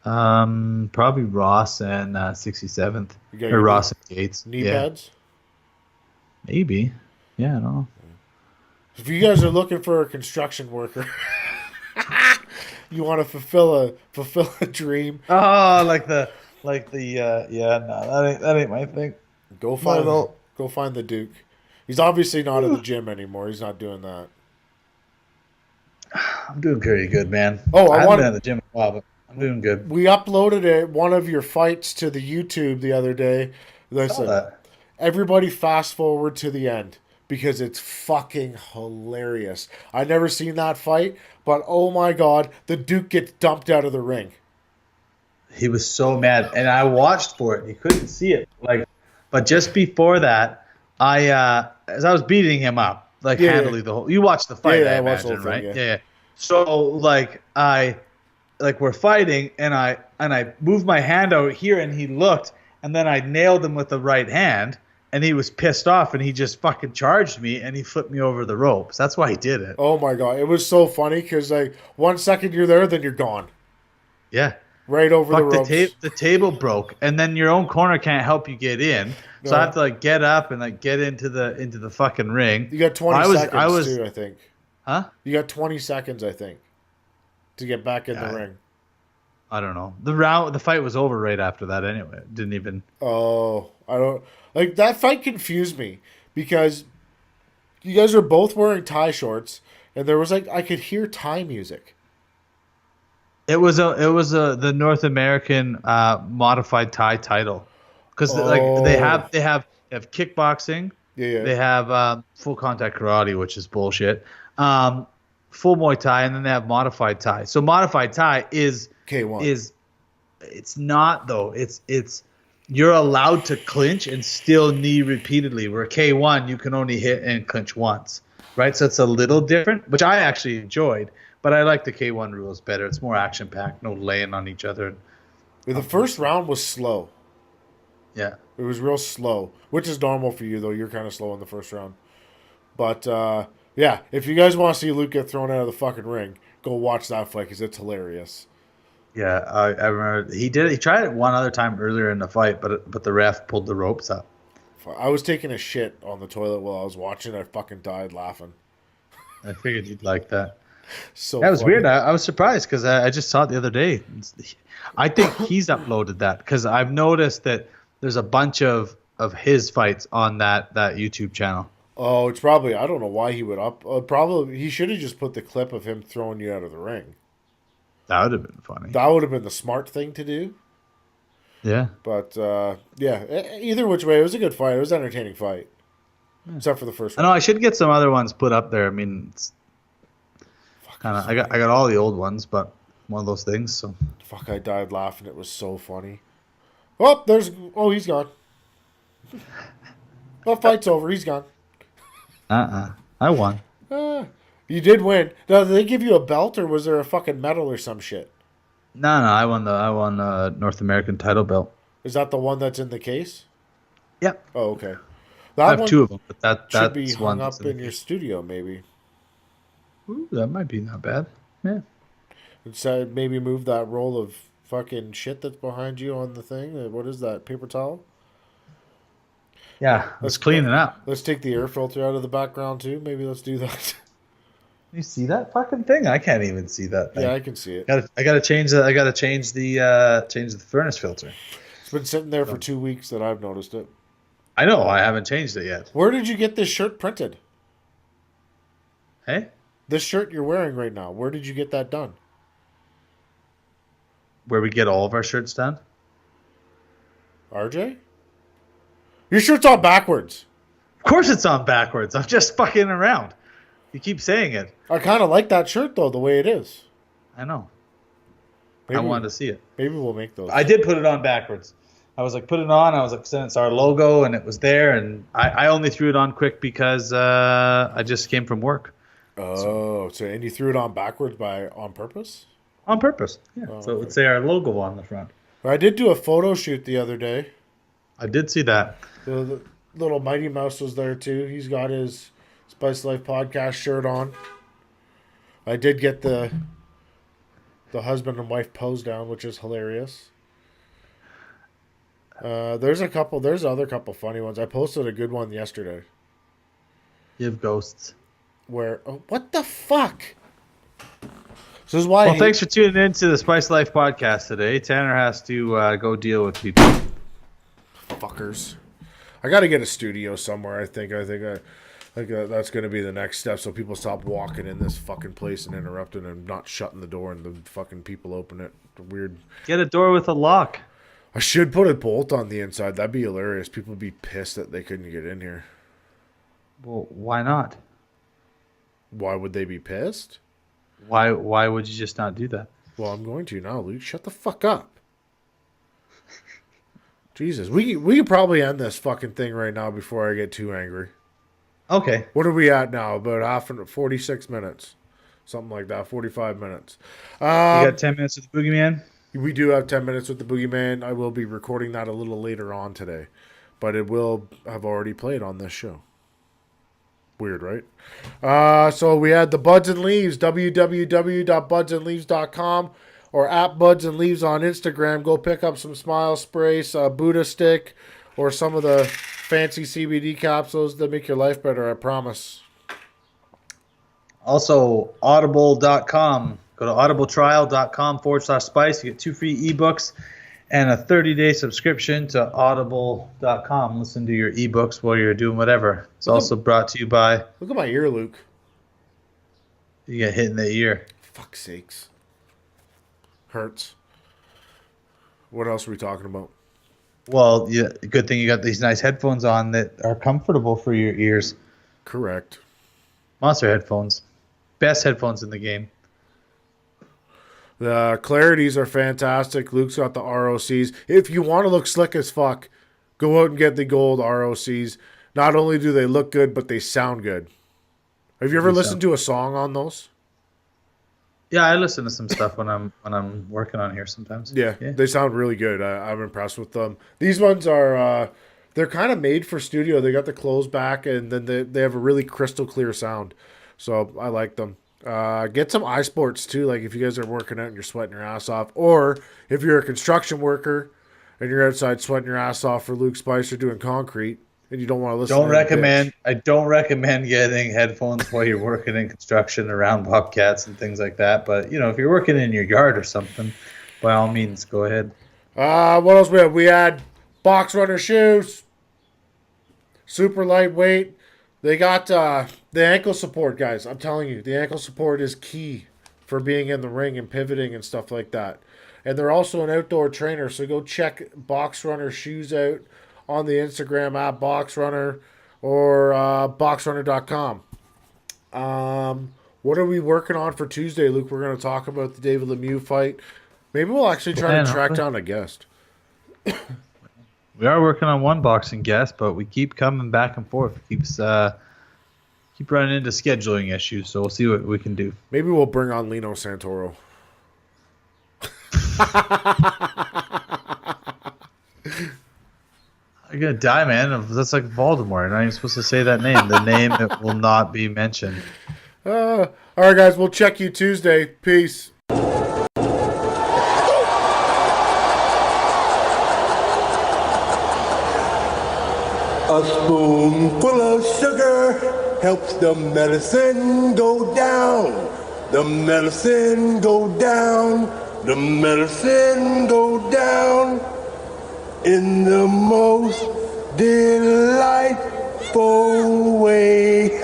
Probably Ross and 67th. Or Ross and Gates. Knee pads? Maybe. Yeah, I don't know. If you guys are looking for a construction worker, You want to fulfill a dream. Oh, yeah, no, that ain't my thing. Go Not at find all. go find the Duke. He's obviously not at the gym anymore. He's not doing that. I'm doing pretty good, man. Oh, I I haven't been want at the gym in a while, but I'm doing good. we uploaded one of your fights to the YouTube the other day. Saw Listen, that. everybody fast forward to the end because it's fucking hilarious. I never seen that fight, but oh my god, the Duke gets dumped out of the ring. He was so mad, and I watched for it. He couldn't see it, but just before that, as I was beating him up, Yeah, yeah, handily the whole. You watched the yeah, fight, yeah. I I watched the imagine, whole thing. right? Yeah. Yeah. So we're fighting, and I moved my hand out here, and he looked, and then I nailed him with the right hand, and he was pissed off, and he just fucking charged me, and he flipped me over the ropes. That's why he did it. Oh my god, it was so funny because like 1 second you're there, then you're gone, Yeah. right over the Fuck, ropes. the table broke, and then your own corner can't help you get in. So I No. have to get up and get into the fucking ring. You got 20 seconds I was, too, I think. huh? You got 20 seconds, I think, to get back in the Yeah. ring. I don't know. The fight was over right after that. Anyway, it didn't even. Oh, I don't like that fight confused me because you guys are both wearing tie shorts and there was I could hear Thai music. It was the North American modified Thai title, because Oh. they have kickboxing, Yeah, yeah. they have full contact karate, which is bullshit. Full Muay Thai, and then they have modified Thai. So modified Thai K1. is it's not though. It's you're allowed to clinch and still knee repeatedly. Where K1 you can only hit and clinch once, right? So it's a little different, which I actually enjoyed. But I like the K1 rules better. It's more action packed, no laying on each other. The first round was slow. Yeah. It was real slow, which is normal for you though. You're kind of slow in the first round. But yeah, if you guys want to see Luke get thrown out of the fucking ring, go watch that fight because it's hilarious. Yeah, I remember he did. He tried it one other time earlier in the fight, but the ref pulled the ropes up. I was taking a shit on the toilet while I was watching. I fucking died laughing. I figured you'd like that. So That was funny. weird. I was surprised because I just saw it the other day. I think he's uploaded that because I've noticed that there's a bunch of his fights on that YouTube channel. Oh, it's probably I don't know why he would up. Probably he should have just put the clip of him throwing you out of the ring. That would have been funny. That would have been the smart thing to do. Yeah. But yeah, either which way, it was a good fight. It was an entertaining fight, except for the first I one. know I should get some other ones put up there. I mean, it's kind of I got all the old ones, but one of those things. So Fuck, I died laughing. It was so funny. He's gone. The fight's over. He's gone. I won. You did win. Now, did they give you a belt or was there a fucking medal or some shit? No, I won the North American title belt. Is that the one that's in the case? Yep. Oh, okay. I That have one two of them, but that's should be one hung that's up in your studio, maybe. Ooh, that might be not bad. Yeah. Instead, maybe move that roll of fucking shit that's behind you on the thing. What is that? Paper towel? Yeah. Let's clean it up. Let's take the air filter out of the background too. Maybe let's do that. You see that fucking thing? I can't even see that thing. Yeah, I can see it. I gotta change the change the furnace filter. It's been sitting there for 2 weeks that I've noticed it. I know I haven't changed it yet. Where did you get this shirt printed? Hey, This shirt you're wearing right now. Where did you get that done? where we get all of our shirts done? RJ? Your shirt's all backwards. Of course it's on backwards. I'm just fucking around. You keep saying it. I kind of like that shirt though, the way it is. I know. Maybe, I wanted to see it. Maybe we'll make those. I did put it on backwards. I was like, put it on. I was like, since it's our logo, and it was there, and I only threw it on quick because I just came from work. Oh, so and you threw it on backwards on purpose? On purpose. Yeah. Oh, So it would okay. say our logo on the front. I did do a photo shoot the other day. I did see that. The little Mighty Mouse was there too. He's got his Spice Life podcast shirt on. I did get the husband and wife pose down, which is hilarious. There's other couple funny ones. I posted a good one yesterday You have ghosts. where what the fuck? So this is why I Well, hate thanks for tuning in to the Spice Life podcast today. Tanner has to go deal with people. fuckers. I got to get a studio somewhere. I think that's going to be the next step, so people stop walking in this fucking place and interrupting and not shutting the door and the fucking people open it. Weird. Get a door with a lock. I should put a bolt on the inside. That'd be hilarious. People would be pissed that they couldn't get in here. Well, why not? Why would they be pissed? Why would you just not do that? Well, I'm going to now, Luke. Shut the fuck up. Jesus, we could probably end this fucking thing right now before I get too angry. Okay. What are we at now? About 46 minutes. Something like that, 45 minutes. You got 10 minutes with the Boogeyman? We do have 10 minutes with the Boogeyman. I will be recording that a little later on today. But it will have already played on this show. Weird, right? So we had the Buds and Leaves, www.budsandleaves.com or at Buds and Leaves on Instagram. Go pick up some Smile Sprays, Buddha Stick, or some of the fancy CBD capsules that make your life better, I promise. Also, audible.com. Go to audibletrial.com/spice. You get 2 free ebooks and a 30-day subscription to audible.com. Listen to your ebooks while you're doing whatever. It's also brought to you by... Look at my ear, Luke. You get hit in the ear. Fuck's sakes. Hurts. What else are we talking about? Well, yeah, good thing you got these nice headphones on that are comfortable for your ears. Correct. Monster headphones. Best headphones in the game. The clarities are fantastic. Luke's got the ROCs. If you want to look slick as fuck, go out and get the gold ROCs. Not only do they look good, but they sound good. Have you ever listened to a song on those? Yeah, I listen to some stuff when I'm working on here sometimes. Yeah. They sound really good. I'm impressed with them. These ones are they're kind of made for studio. They got the close back, and then they have a really crystal clear sound. So I like them. Get some eye sports too, like if you guys are working out and you're sweating your ass off, or if you're a construction worker and you're outside sweating your ass off for Luke Spicer doing concrete and you don't want to listen. I don't recommend getting headphones while you're working in construction around bobcats and things like that. But if you're working in your yard or something, by all means, go ahead. What else we had? We had box runner shoes, super lightweight. They got the ankle support, guys. I'm telling you, the ankle support is key for being in the ring and pivoting and stuff like that. And they're also an outdoor trainer, so go check Box Runner shoes out on the Instagram at Box Runner or boxrunner.com. What are we working on for Tuesday, Luke? We're going to talk about the David Lemieux fight. Maybe we'll actually try to track down a guest. We are working on one boxing guest, but we keep coming back and forth. It keeps keep running into scheduling issues, so we'll see what we can do. Maybe we'll bring on Lino Santoro. You're gonna die, man. That's like Voldemort. You're not even supposed to say that name. The name that will not be mentioned. All right, guys. We'll check you Tuesday. Peace. A spoonful of sugar helps the medicine go down. The medicine go down. The medicine go down in the most delightful way.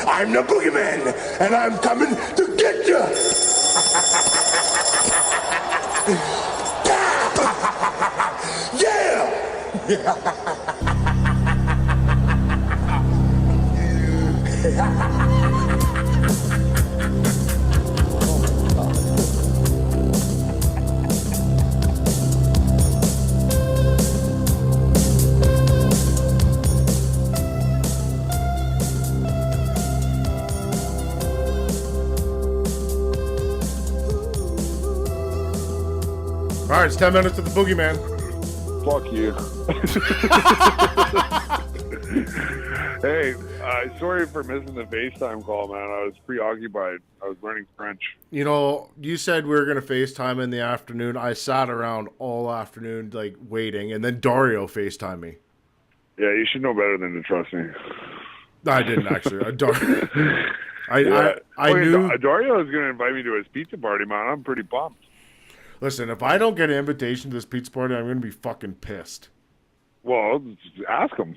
I'm the boogeyman, and I'm coming to get you. All right, it's 10 minutes of the Boogeyman. Fuck you. Hey, sorry for missing the FaceTime call, man. I was preoccupied. I was learning French. You said we were going to FaceTime in the afternoon. I sat around all afternoon, waiting, and then Dario FaceTimed me. Yeah, you should know better than to trust me. I didn't actually. Yeah. I knew. Dario is going to invite me to his pizza party, man. I'm pretty pumped. Listen, if I don't get an invitation to this pizza party, I'm going to be fucking pissed. Well, just ask him.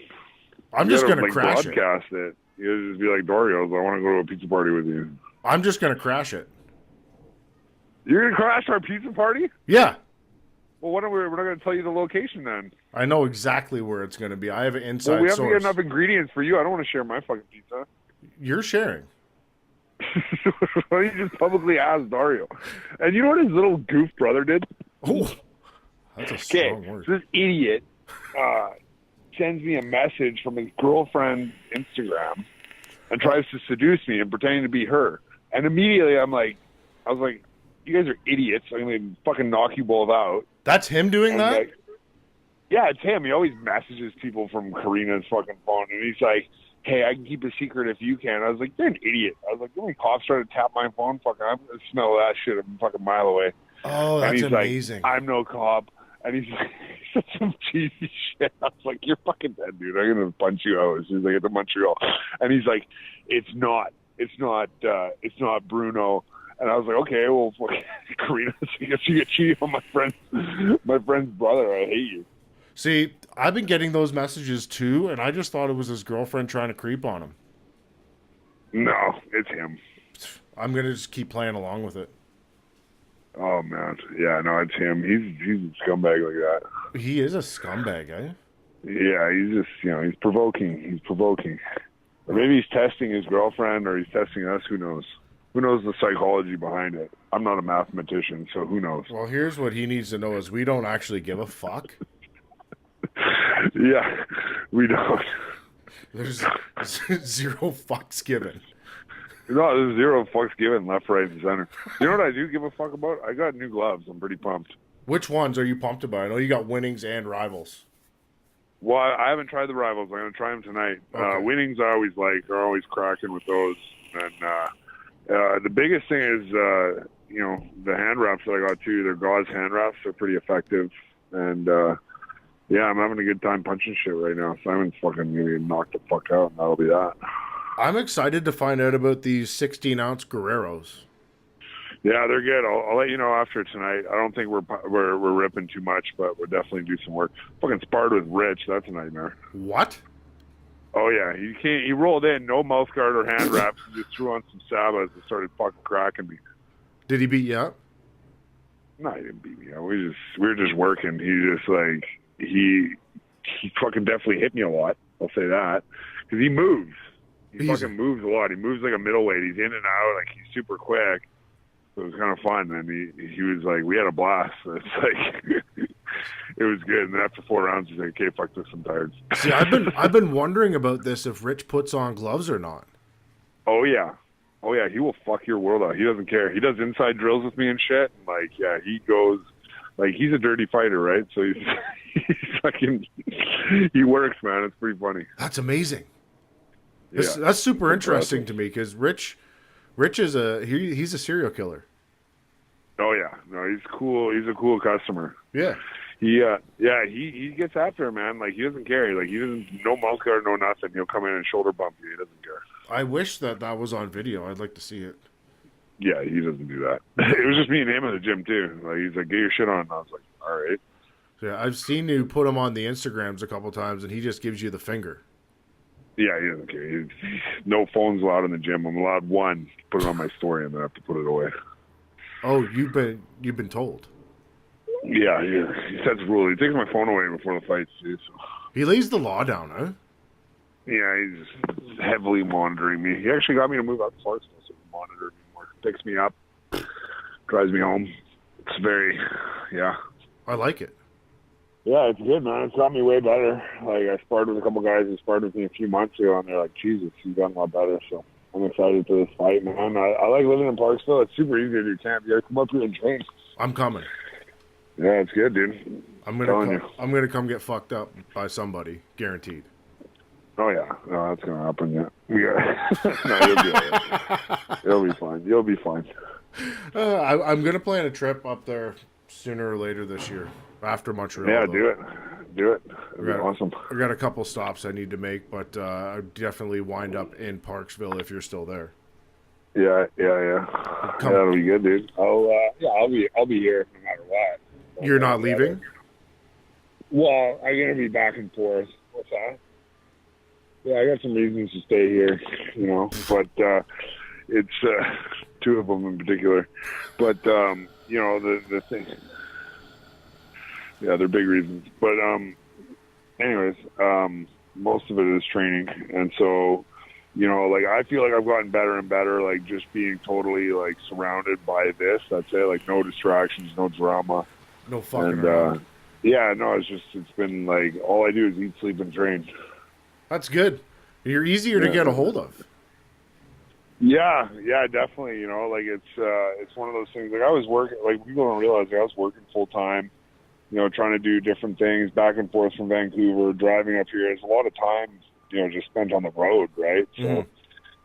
I'm You just gotta, going to crash it. broadcast it. You gotta just be like, Dario's, I want to go to a pizza party with you. I'm just going to crash it. You're going to crash our pizza party? Yeah. Well, we're not going to tell you the location then. I know exactly where it's going to be. I have an inside Well, we have source. to get enough ingredients for you. I don't want to share my fucking pizza. You're sharing. Why don't you just publicly ask Dario? And you know what his little goof brother did? Oh, that's a strong word. So this idiot sends me a message from his girlfriend's Instagram and tries to seduce me and pretending to be her. And immediately I was like, you guys are idiots. I'm going to fucking knock you both out. That's him doing And that? like, yeah, it's him. He always messages people from Karina's fucking phone. And he's like, hey, I can keep a secret if you can. I was like, you're an idiot. I was like, when cops try to tap my phone, fucking, I'm going to smell that shit a fucking mile away. Oh, And that's he's amazing. like, I'm no cop. And he's like, he said some cheesy shit. I was like, you're fucking dead, dude. I'm going to punch you out as soon as I get to Montreal. And he's like, it's not Bruno. And I was like, okay, well, fucking Karina, I guess you get cheated on my friend's brother. I hate you. See, I've been getting those messages too, and I just thought it was his girlfriend trying to creep on him. No, it's him. I'm going to just keep playing along with it. Oh, man. Yeah, no, it's him. He's a scumbag like that. He is a scumbag, eh? Yeah, he's just, he's provoking. He's provoking. Or maybe he's testing his girlfriend or he's testing us. Who knows? Who knows the psychology behind it? I'm not a mathematician, so who knows? Well, here's what he needs to know is we don't actually give a fuck. Yeah, we don't. There's zero fucks given. No, there's zero fucks given left, right, and center. You know what I do give a fuck about? I got new gloves. I'm pretty pumped. Which ones are you pumped about? I know you got winnings and rivals. Well, I haven't tried the rivals. I'm going to try them tonight. Okay. Winnings I always like. Are always cracking with those. And the biggest thing is, the hand wraps that I got too. They're gauze hand wraps. They're pretty effective. And, yeah, I'm having a good time punching shit right now. Simon's fucking going to knock the fuck out, and that'll be that. I'm excited to find out about these 16-ounce Guerreros. Yeah, they're good. I'll let you know after tonight. I don't think we're ripping too much, but we'll definitely do some work. Fucking sparred with Rich. That's a nightmare. What? Oh yeah, he rolled in, no mouth guard or hand wraps, and just threw on some Sabas and started fucking cracking me. Did he beat you up? No, he didn't beat me up. We were just working. He just like he fucking definitely hit me a lot. I'll say that because he moves. He fucking moves a lot. He moves like a middleweight. He's in and out. Like he's super quick. So it was kind of fun. And he was like, we had a blast. So it's like it was good. And then after 4 rounds, he's like, okay, fuck this, I'm tired. See, I've been wondering about this if Rich puts on gloves or not. Oh yeah, he will fuck your world out. He doesn't care. He does inside drills with me and shit. And like, yeah, he goes like he's a dirty fighter, right? So he's fucking he works, man. It's pretty funny. That's amazing. Yeah. That's super interesting to me because Rich is he's a serial killer. Oh yeah, no, he's cool. He's a cool customer. Yeah. He gets after it, man. Like he doesn't care. Like he doesn't no mouth guard, no nothing. He'll come in and shoulder bump you. He doesn't care. I wish that was on video. I'd like to see it. Yeah, he doesn't do that. It was just me and him in the gym too. Like he's like, get your shit on. And I was like, all right. Yeah, I've seen you put him on the Instagrams a couple times, and he just gives you the finger. Yeah, he doesn't care. No phones allowed in the gym. I'm allowed one. Put it on my story, and then I have to put it away. Oh, you've been told. Yeah, he sets rules. He takes my phone away before the fights, too. So. He lays the law down, huh? Yeah, he's heavily monitoring me. He actually got me to move out to Clarksville, so he monitors me more. Picks me up, drives me home. It's very, yeah. I like it. Yeah, it's good, man. It's got me way better. Like, I sparred with a couple guys who sparred with me a few months ago, and they're like, Jesus, you've gotten a lot better. So I'm excited for this fight, man. I like living in Parksville. It's super easy to do camp. You gotta come up here and train. I'm coming. Yeah, it's good, dude. I'm gonna come get fucked up by somebody, guaranteed. Oh yeah, no, that's gonna happen. Yeah, no, you'll be all right. It'll be fine. You'll be fine. I'm gonna plan a trip up there sooner or later this year after Montreal. Yeah, though. do it. do it. It'd be Right. awesome. I got a couple stops I need to make, but I definitely wind up in Parksville if you're still there. Yeah. Come- That'll be good, dude. I'll be here no matter what. You're not leaving? Well, I'm gonna be back and forth. What's that? Yeah, I got some reasons to stay here, but it's two of them in particular. But the thing, yeah, they're big reasons. But anyways, most of it is training, and so like I feel like I've gotten better and better, like just being totally like surrounded by this. That's it, like no distractions, no drama, No fucking and around. yeah, no, it's been like all I do is eat, sleep, and train. That's good. You're easier to get a hold of. Yeah, definitely. Like it's one of those things. Like I was working, like people don't realize, like, I was working full time. Trying to do different things back and forth from Vancouver, driving up here. It's a lot of time, just spent on the road, right? So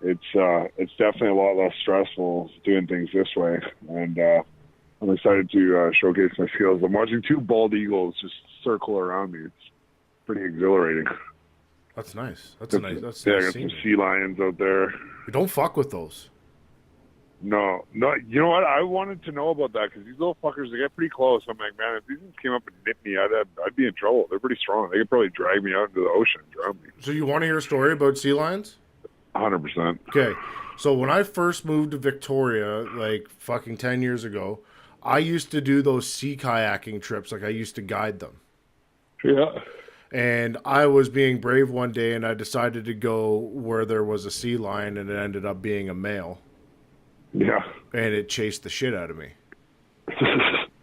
it's definitely a lot less stressful doing things this way, and I'm excited to showcase my skills. I'm watching two bald eagles just circle around me. It's pretty exhilarating. That's nice. That's Yeah, nice I got scenery. some sea lions out there. Don't fuck with those. No. You know what? I wanted to know about that because these little fuckers, they get pretty close. I'm like, man, if these things came up and nipped me, I'd be in trouble. They're pretty strong. They could probably drag me out into the ocean and drown me. So you want to hear a story about sea lions? 100%. Okay. So when I first moved to Victoria, like fucking 10 years ago, I used to do those sea kayaking trips. Like I used to guide them. Yeah. And I was being brave one day and I decided to go where there was a sea lion and it ended up being a male. Yeah. And it chased the shit out of me.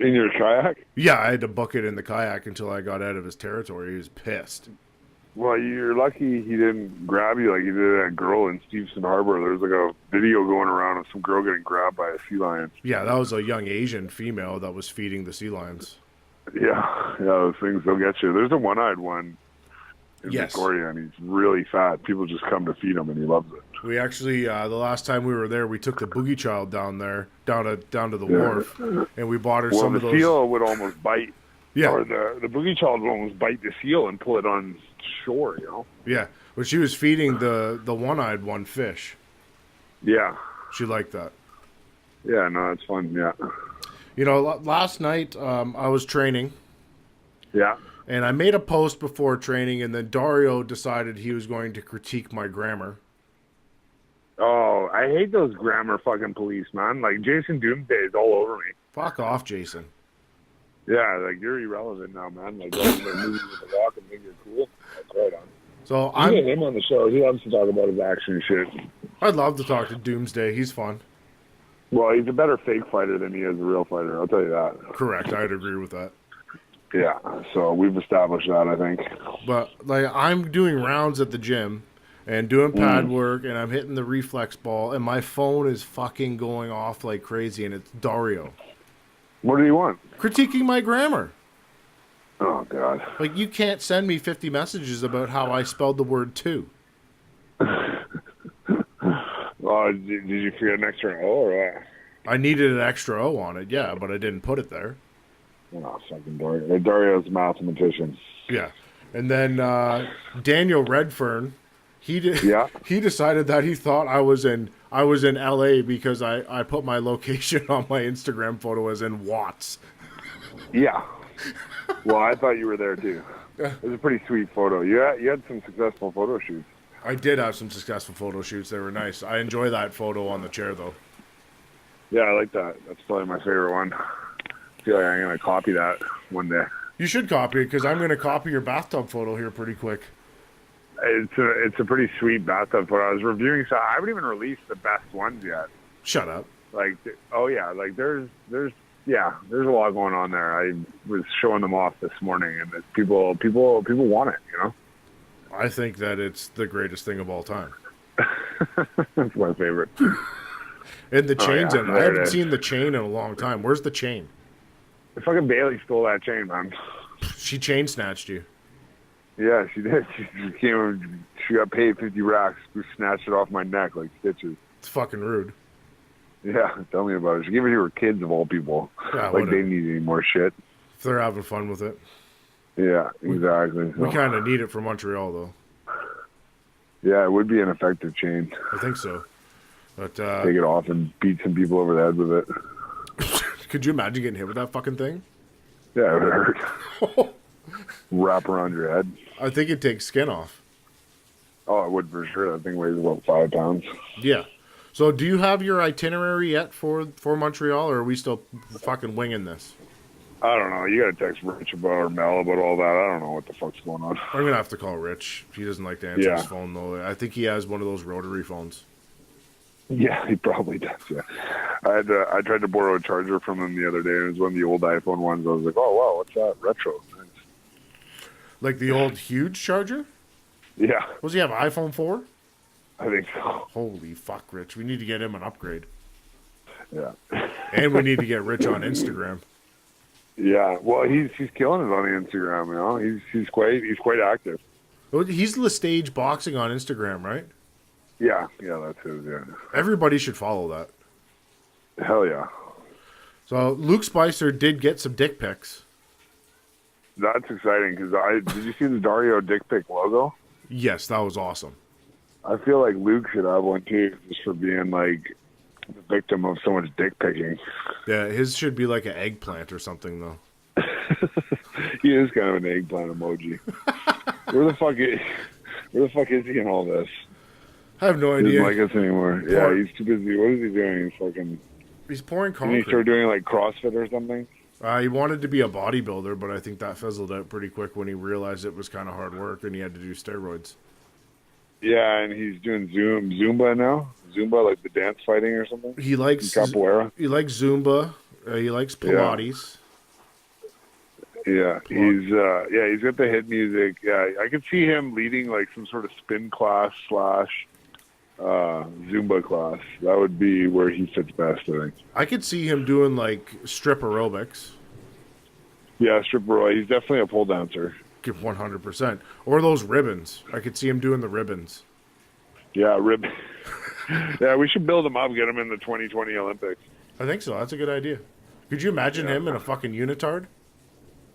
In your kayak? Yeah, I had to book it in the kayak until I got out of his territory. He was pissed. Well, you're lucky he didn't grab you like he did that girl in Stevenson Harbor. There's like a video going around of some girl getting grabbed by a sea lion. Yeah, that was a young Asian female that was feeding the sea lions. Yeah, those things, they'll get you. There's a one-eyed one in Yes. Victoria, and he's really fat. People just come to feed him, and he loves it. We actually, the last time we were there, we took the Boogie Child down there, down to the wharf, and we bought her some the of those. seal would almost bite. Yeah. Or the boogie child would almost bite the seal and pull it on shore, Yeah, but she was feeding the one-eyed one fish. Yeah. She liked that. Yeah, no, it's fun, yeah. Last night I was training, Yeah. and I made a post before training, and then Dario decided he was going to critique my grammar. Oh, I hate those grammar fucking police, man. Like, Jason Doomsday is all over me. Fuck off, Jason. Yeah, like, you're irrelevant now, man. Like, going to the movies with the walk and think you're cool. That's right on. So You get him on the show. He loves to talk about his action shit. I'd love to talk to Doomsday. He's fun. Well, he's a better fake fighter than he is a real fighter. I'll tell you that. Correct. I'd agree with that. Yeah, so we've established that, I think. But I'm doing rounds at the gym and doing pad work, and I'm hitting the reflex ball, and my phone is fucking going off like crazy, and it's Dario What do you want? critiquing my grammar. Oh, God. Like, you can't send me 50 messages about how I spelled the word two. Oh, did you forget an extra O or what? I needed an extra O on it, yeah, but I didn't put it there. Oh, fucking Dario. Dario's a mathematician. Yeah. And then Daniel Redfern, he decided that he thought I was in LA because I put my location on my Instagram photo as in Watts. Yeah. Well, I thought you were there too. It was a pretty sweet photo. You had some successful photo shoots. I did have some successful photo shoots. They were nice. I enjoy that photo on the chair, though. Yeah, I like that. That's probably my favorite one. I feel like I'm going to copy that one day. You should copy it because I'm going to copy your bathtub photo here pretty quick. It's a pretty sweet bathtub photo. I was reviewing, so I haven't even released the best ones yet. Shut up. Like, oh yeah, like there's a lot going on there. I was showing them off this morning, and people want it, I think that it's the greatest thing of all time. That's my favorite. And the chain's yeah, in it. I there it haven't is. seen the chain in a long time. Where's the chain? Fucking Bailey stole that chain, man. She chain snatched you. Yeah, she did. She got paid 50 racks. She snatched it off my neck like stitches. It's fucking rude. Yeah, tell me about it. She gave it to her kids of all people. Yeah, like whatever. they need any more shit. If they're having fun with it. Yeah, exactly. We So, kind of need it for Montreal, though. yeah, it would be an effective chain. I think so. But Take it off and beat some people over the head with it. could you imagine getting hit with that fucking thing? Yeah, it would hurt. Wrap around your head. I think it takes skin off. Oh, it would for sure. That thing weighs about 5 pounds. Yeah. So, do you have your itinerary yet for Montreal, or are we still fucking winging this? I don't know. You got to text Rich about or Mel about all that. I don't know what the fuck's going on. I'm gonna have to call Rich. He doesn't like to answer his Yeah. phone though. I think he has one of those rotary phones. Yeah, he probably does. Yeah, I tried to borrow a charger from him the other day, and it was one of the old iPhone ones. I was like, oh wow, what's that? Retro. Nice. Like the old huge charger? Yeah, Does he have an iPhone 4? I think so. Holy fuck, Rich. We need to get him an upgrade. Yeah, And we need to get Rich on Instagram. yeah. Well, he's killing it on the Instagram. You know, he's quite active. Oh, he's Lestage Boxing on Instagram, right? Yeah, that's his. Yeah, Everybody should follow that. hell yeah. So Luke Spicer did get some dick pics. That's exciting because did you see the Dario dick pic logo? Yes, that was awesome. I feel like Luke should have one too, just for being like the victim of so much dick picking. Yeah, his should be like an eggplant or something though. He is kind of an eggplant emoji. Where the fuck is he in all this? I have no He doesn't idea. like us anymore. Yeah, he's too busy. What is he doing? He's fucking. He's pouring Didn't he concrete. start doing like CrossFit or something? He wanted to be a bodybuilder, but I think that fizzled out pretty quick when he realized it was kind of hard work and he had to do steroids. Yeah, and he's doing Zumba now. Zumba, like the dance fighting or something. He likes Capoeira. He likes Zumba. He likes Pilates. Yeah, he's got the hit music. Yeah, I could see him leading like some sort of spin class / Zumba class. That would be where he fits best, I think. I could see him doing like strip aerobics. Yeah, stripper. He's definitely a pole dancer. 100%. Or those ribbons. I could see him doing the ribbons. Yeah, yeah, we should build him up, get him in the 2020 Olympics. I think so. That's a good idea. Could you imagine him in a fucking unitard?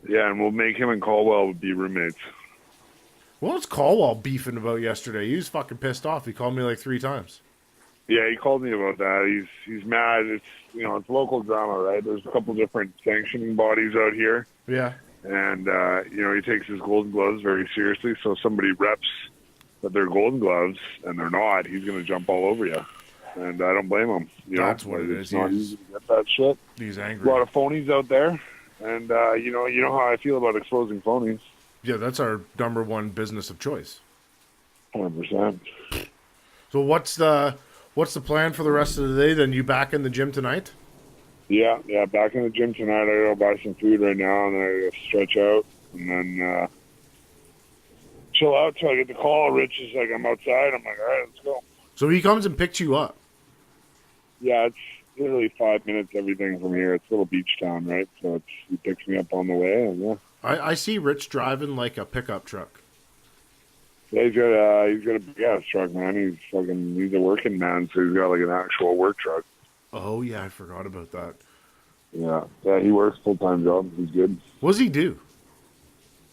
Yeah, and we'll make him and Caldwell be roommates. What was Caldwell beefing about yesterday? He was fucking pissed off. He called me like 3 times. Yeah, he called me about that. He's mad. It's it's local drama, right? There's a couple different sanctioning bodies out here, Yeah. and he takes his golden gloves very seriously. So if somebody reps that they're golden gloves and they're not, he's going to jump all over you. And I don't blame him. That's what it it's is. not easy to get that shit. He's A angry. lot of phonies out there, and you know how I feel about exposing phonies. Yeah, that's our number one business of choice. 100%. So what's the plan for the rest of the day? Then you back in the gym tonight? Yeah, back in the gym tonight. I gotta buy some food right now, and then I gotta stretch out, and then chill out till I get the call. Rich is like, I'm outside. I'm like, all right, let's go. So he comes and picks you up. Yeah, it's literally 5 minutes, everything from here. It's a little beach town, right? So he picks me up on the way, and yeah. I see Rich driving like a pickup truck. Yeah, he's got a big ass truck, man. He's a working man, so he's got like an actual work truck. Oh yeah, I forgot about that. Yeah, he works full-time job. He's good. What does he do?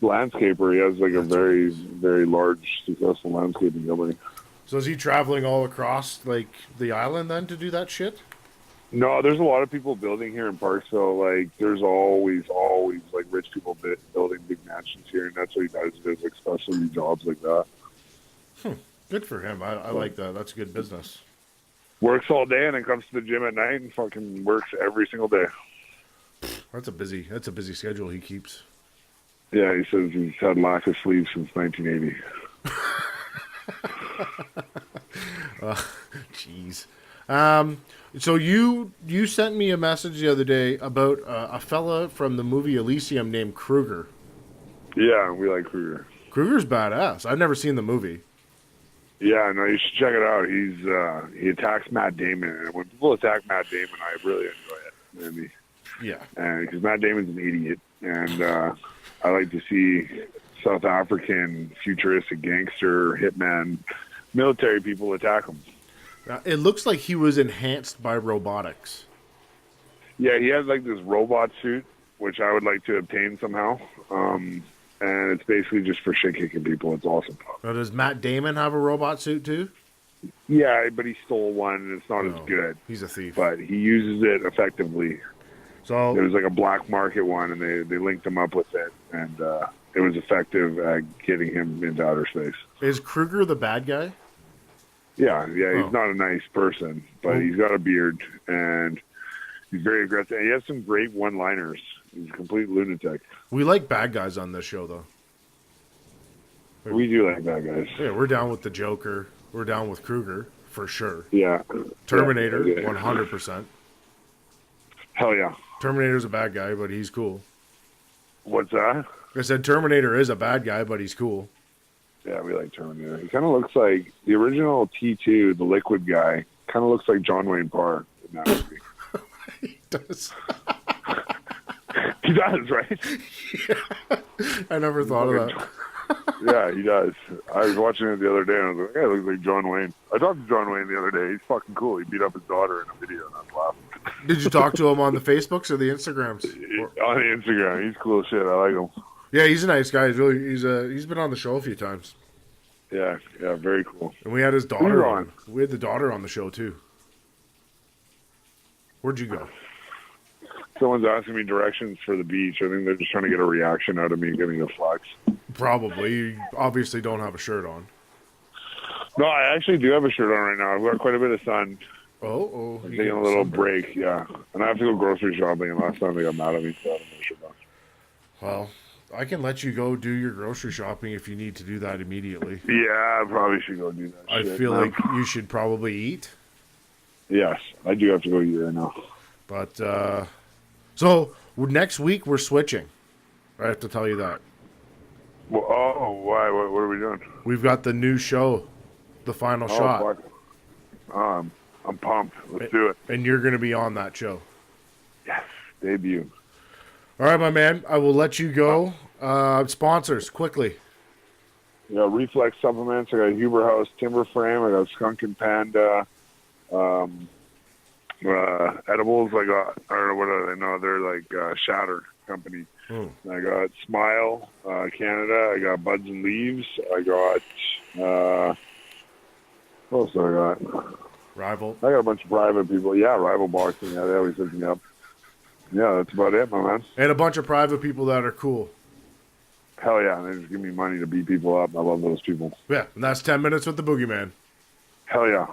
Landscaper. He has like a very, very large, successful landscaping company. So is he traveling all across like the island then to do that shit? No, there's a lot of people building here in Parksville. Like, there's always like rich people building big mansions here, and that's what he does. He does like specialty jobs like that. Good for him. I like that. That's good business. Works all day and then comes to the gym at night and fucking works every single day. That's a busy schedule he keeps. Yeah, he says he's had lack of sleep since 1980. Jeez. So you sent me a message the other day about a fella from the movie Elysium named Kruger. Yeah, we like Kruger. Kruger's badass. I've never seen the movie. Yeah, no, you should check it out. He attacks Matt Damon, and when people attack Matt Damon, I really enjoy it. And because Matt Damon's an idiot, and I like to see South African futuristic gangster hitman military people attack him. It looks like he was enhanced by robotics. Yeah, he has like this robot suit, which I would like to obtain somehow. And and it's basically just for shit kicking people. It's awesome. Now, does Matt Damon have a robot suit too? Yeah, but he stole one, and it's not as good. He's a thief. But he uses it effectively. So There was like a black market one, and they linked him up with it, and it was effective at getting him into outer space. is Kruger the bad guy? Yeah, Oh. he's not a nice person, but he's got a beard, and he's very aggressive. And he has some great one-liners. He's a complete lunatic. We like bad guys on this show, though. We do like that, guys. Yeah, we're down with the Joker. We're down with Kruger for sure. Yeah. Terminator, Yeah. 100%. Hell yeah. Terminator's a bad guy, but he's cool. What's that? I said Terminator is a bad guy, but he's cool. Yeah, we like Terminator. He kind of looks like the original T2, the liquid guy, kind of looks like John Wayne Parr in that movie. He does. He does, right? I never thought of that. Yeah, he does. I was watching it the other day, and I was like, yeah, it looks like John Wayne. I talked to John Wayne the other day. He's fucking cool. He beat up his daughter in a video, and I was laughing. Did you talk to him on the Facebooks or the Instagrams? On the Instagram. He's cool as shit. I like him. Yeah, he's a nice guy. He's been on the show a few times. Yeah, very cool. And we had his daughter Who's on. on? We had the daughter on the show too. Where'd you go? Someone's asking me directions for the beach. I think they're just trying to get a reaction out of me giving a flex. Probably. You obviously don't have a shirt on. No, I actually do have a shirt on right now. I've got quite a bit of sun. Oh. I'm taking a little break, yeah. And I have to go grocery shopping, and last time they got mad at me, so I have no shirt on. Well, I can let you go do your grocery shopping if you need to do that immediately. Yeah, I probably should go do that I shit feel now. like you should probably eat. Yes, I do have to go eat right now. But, so next week we're switching. I have to tell you that. Well, why? What are we doing? We've got the new show, The Final Shot. Fuck. I'm pumped. Let's do it. And you're going to be on that show. Yes, debut. All right, my man. I will let you go. Sponsors, quickly. I got Reflex Supplements. I got Huber House Timber Frame. I got Skunk and Panda. Edibles. I got, I don't know what are they? No, they're like Shatter Company. I got Smile Canada. I got Buds and Leaves. I got what else do I got? Rival. I got a bunch of private people. Yeah, Rival Boxing. Yeah, they always hook me up. Yeah, that's about it, my man. And a bunch of private people that are cool. Hell yeah, they just give me money to beat people up. I love those people. Yeah, and that's 10 minutes with the Boogeyman. Hell yeah.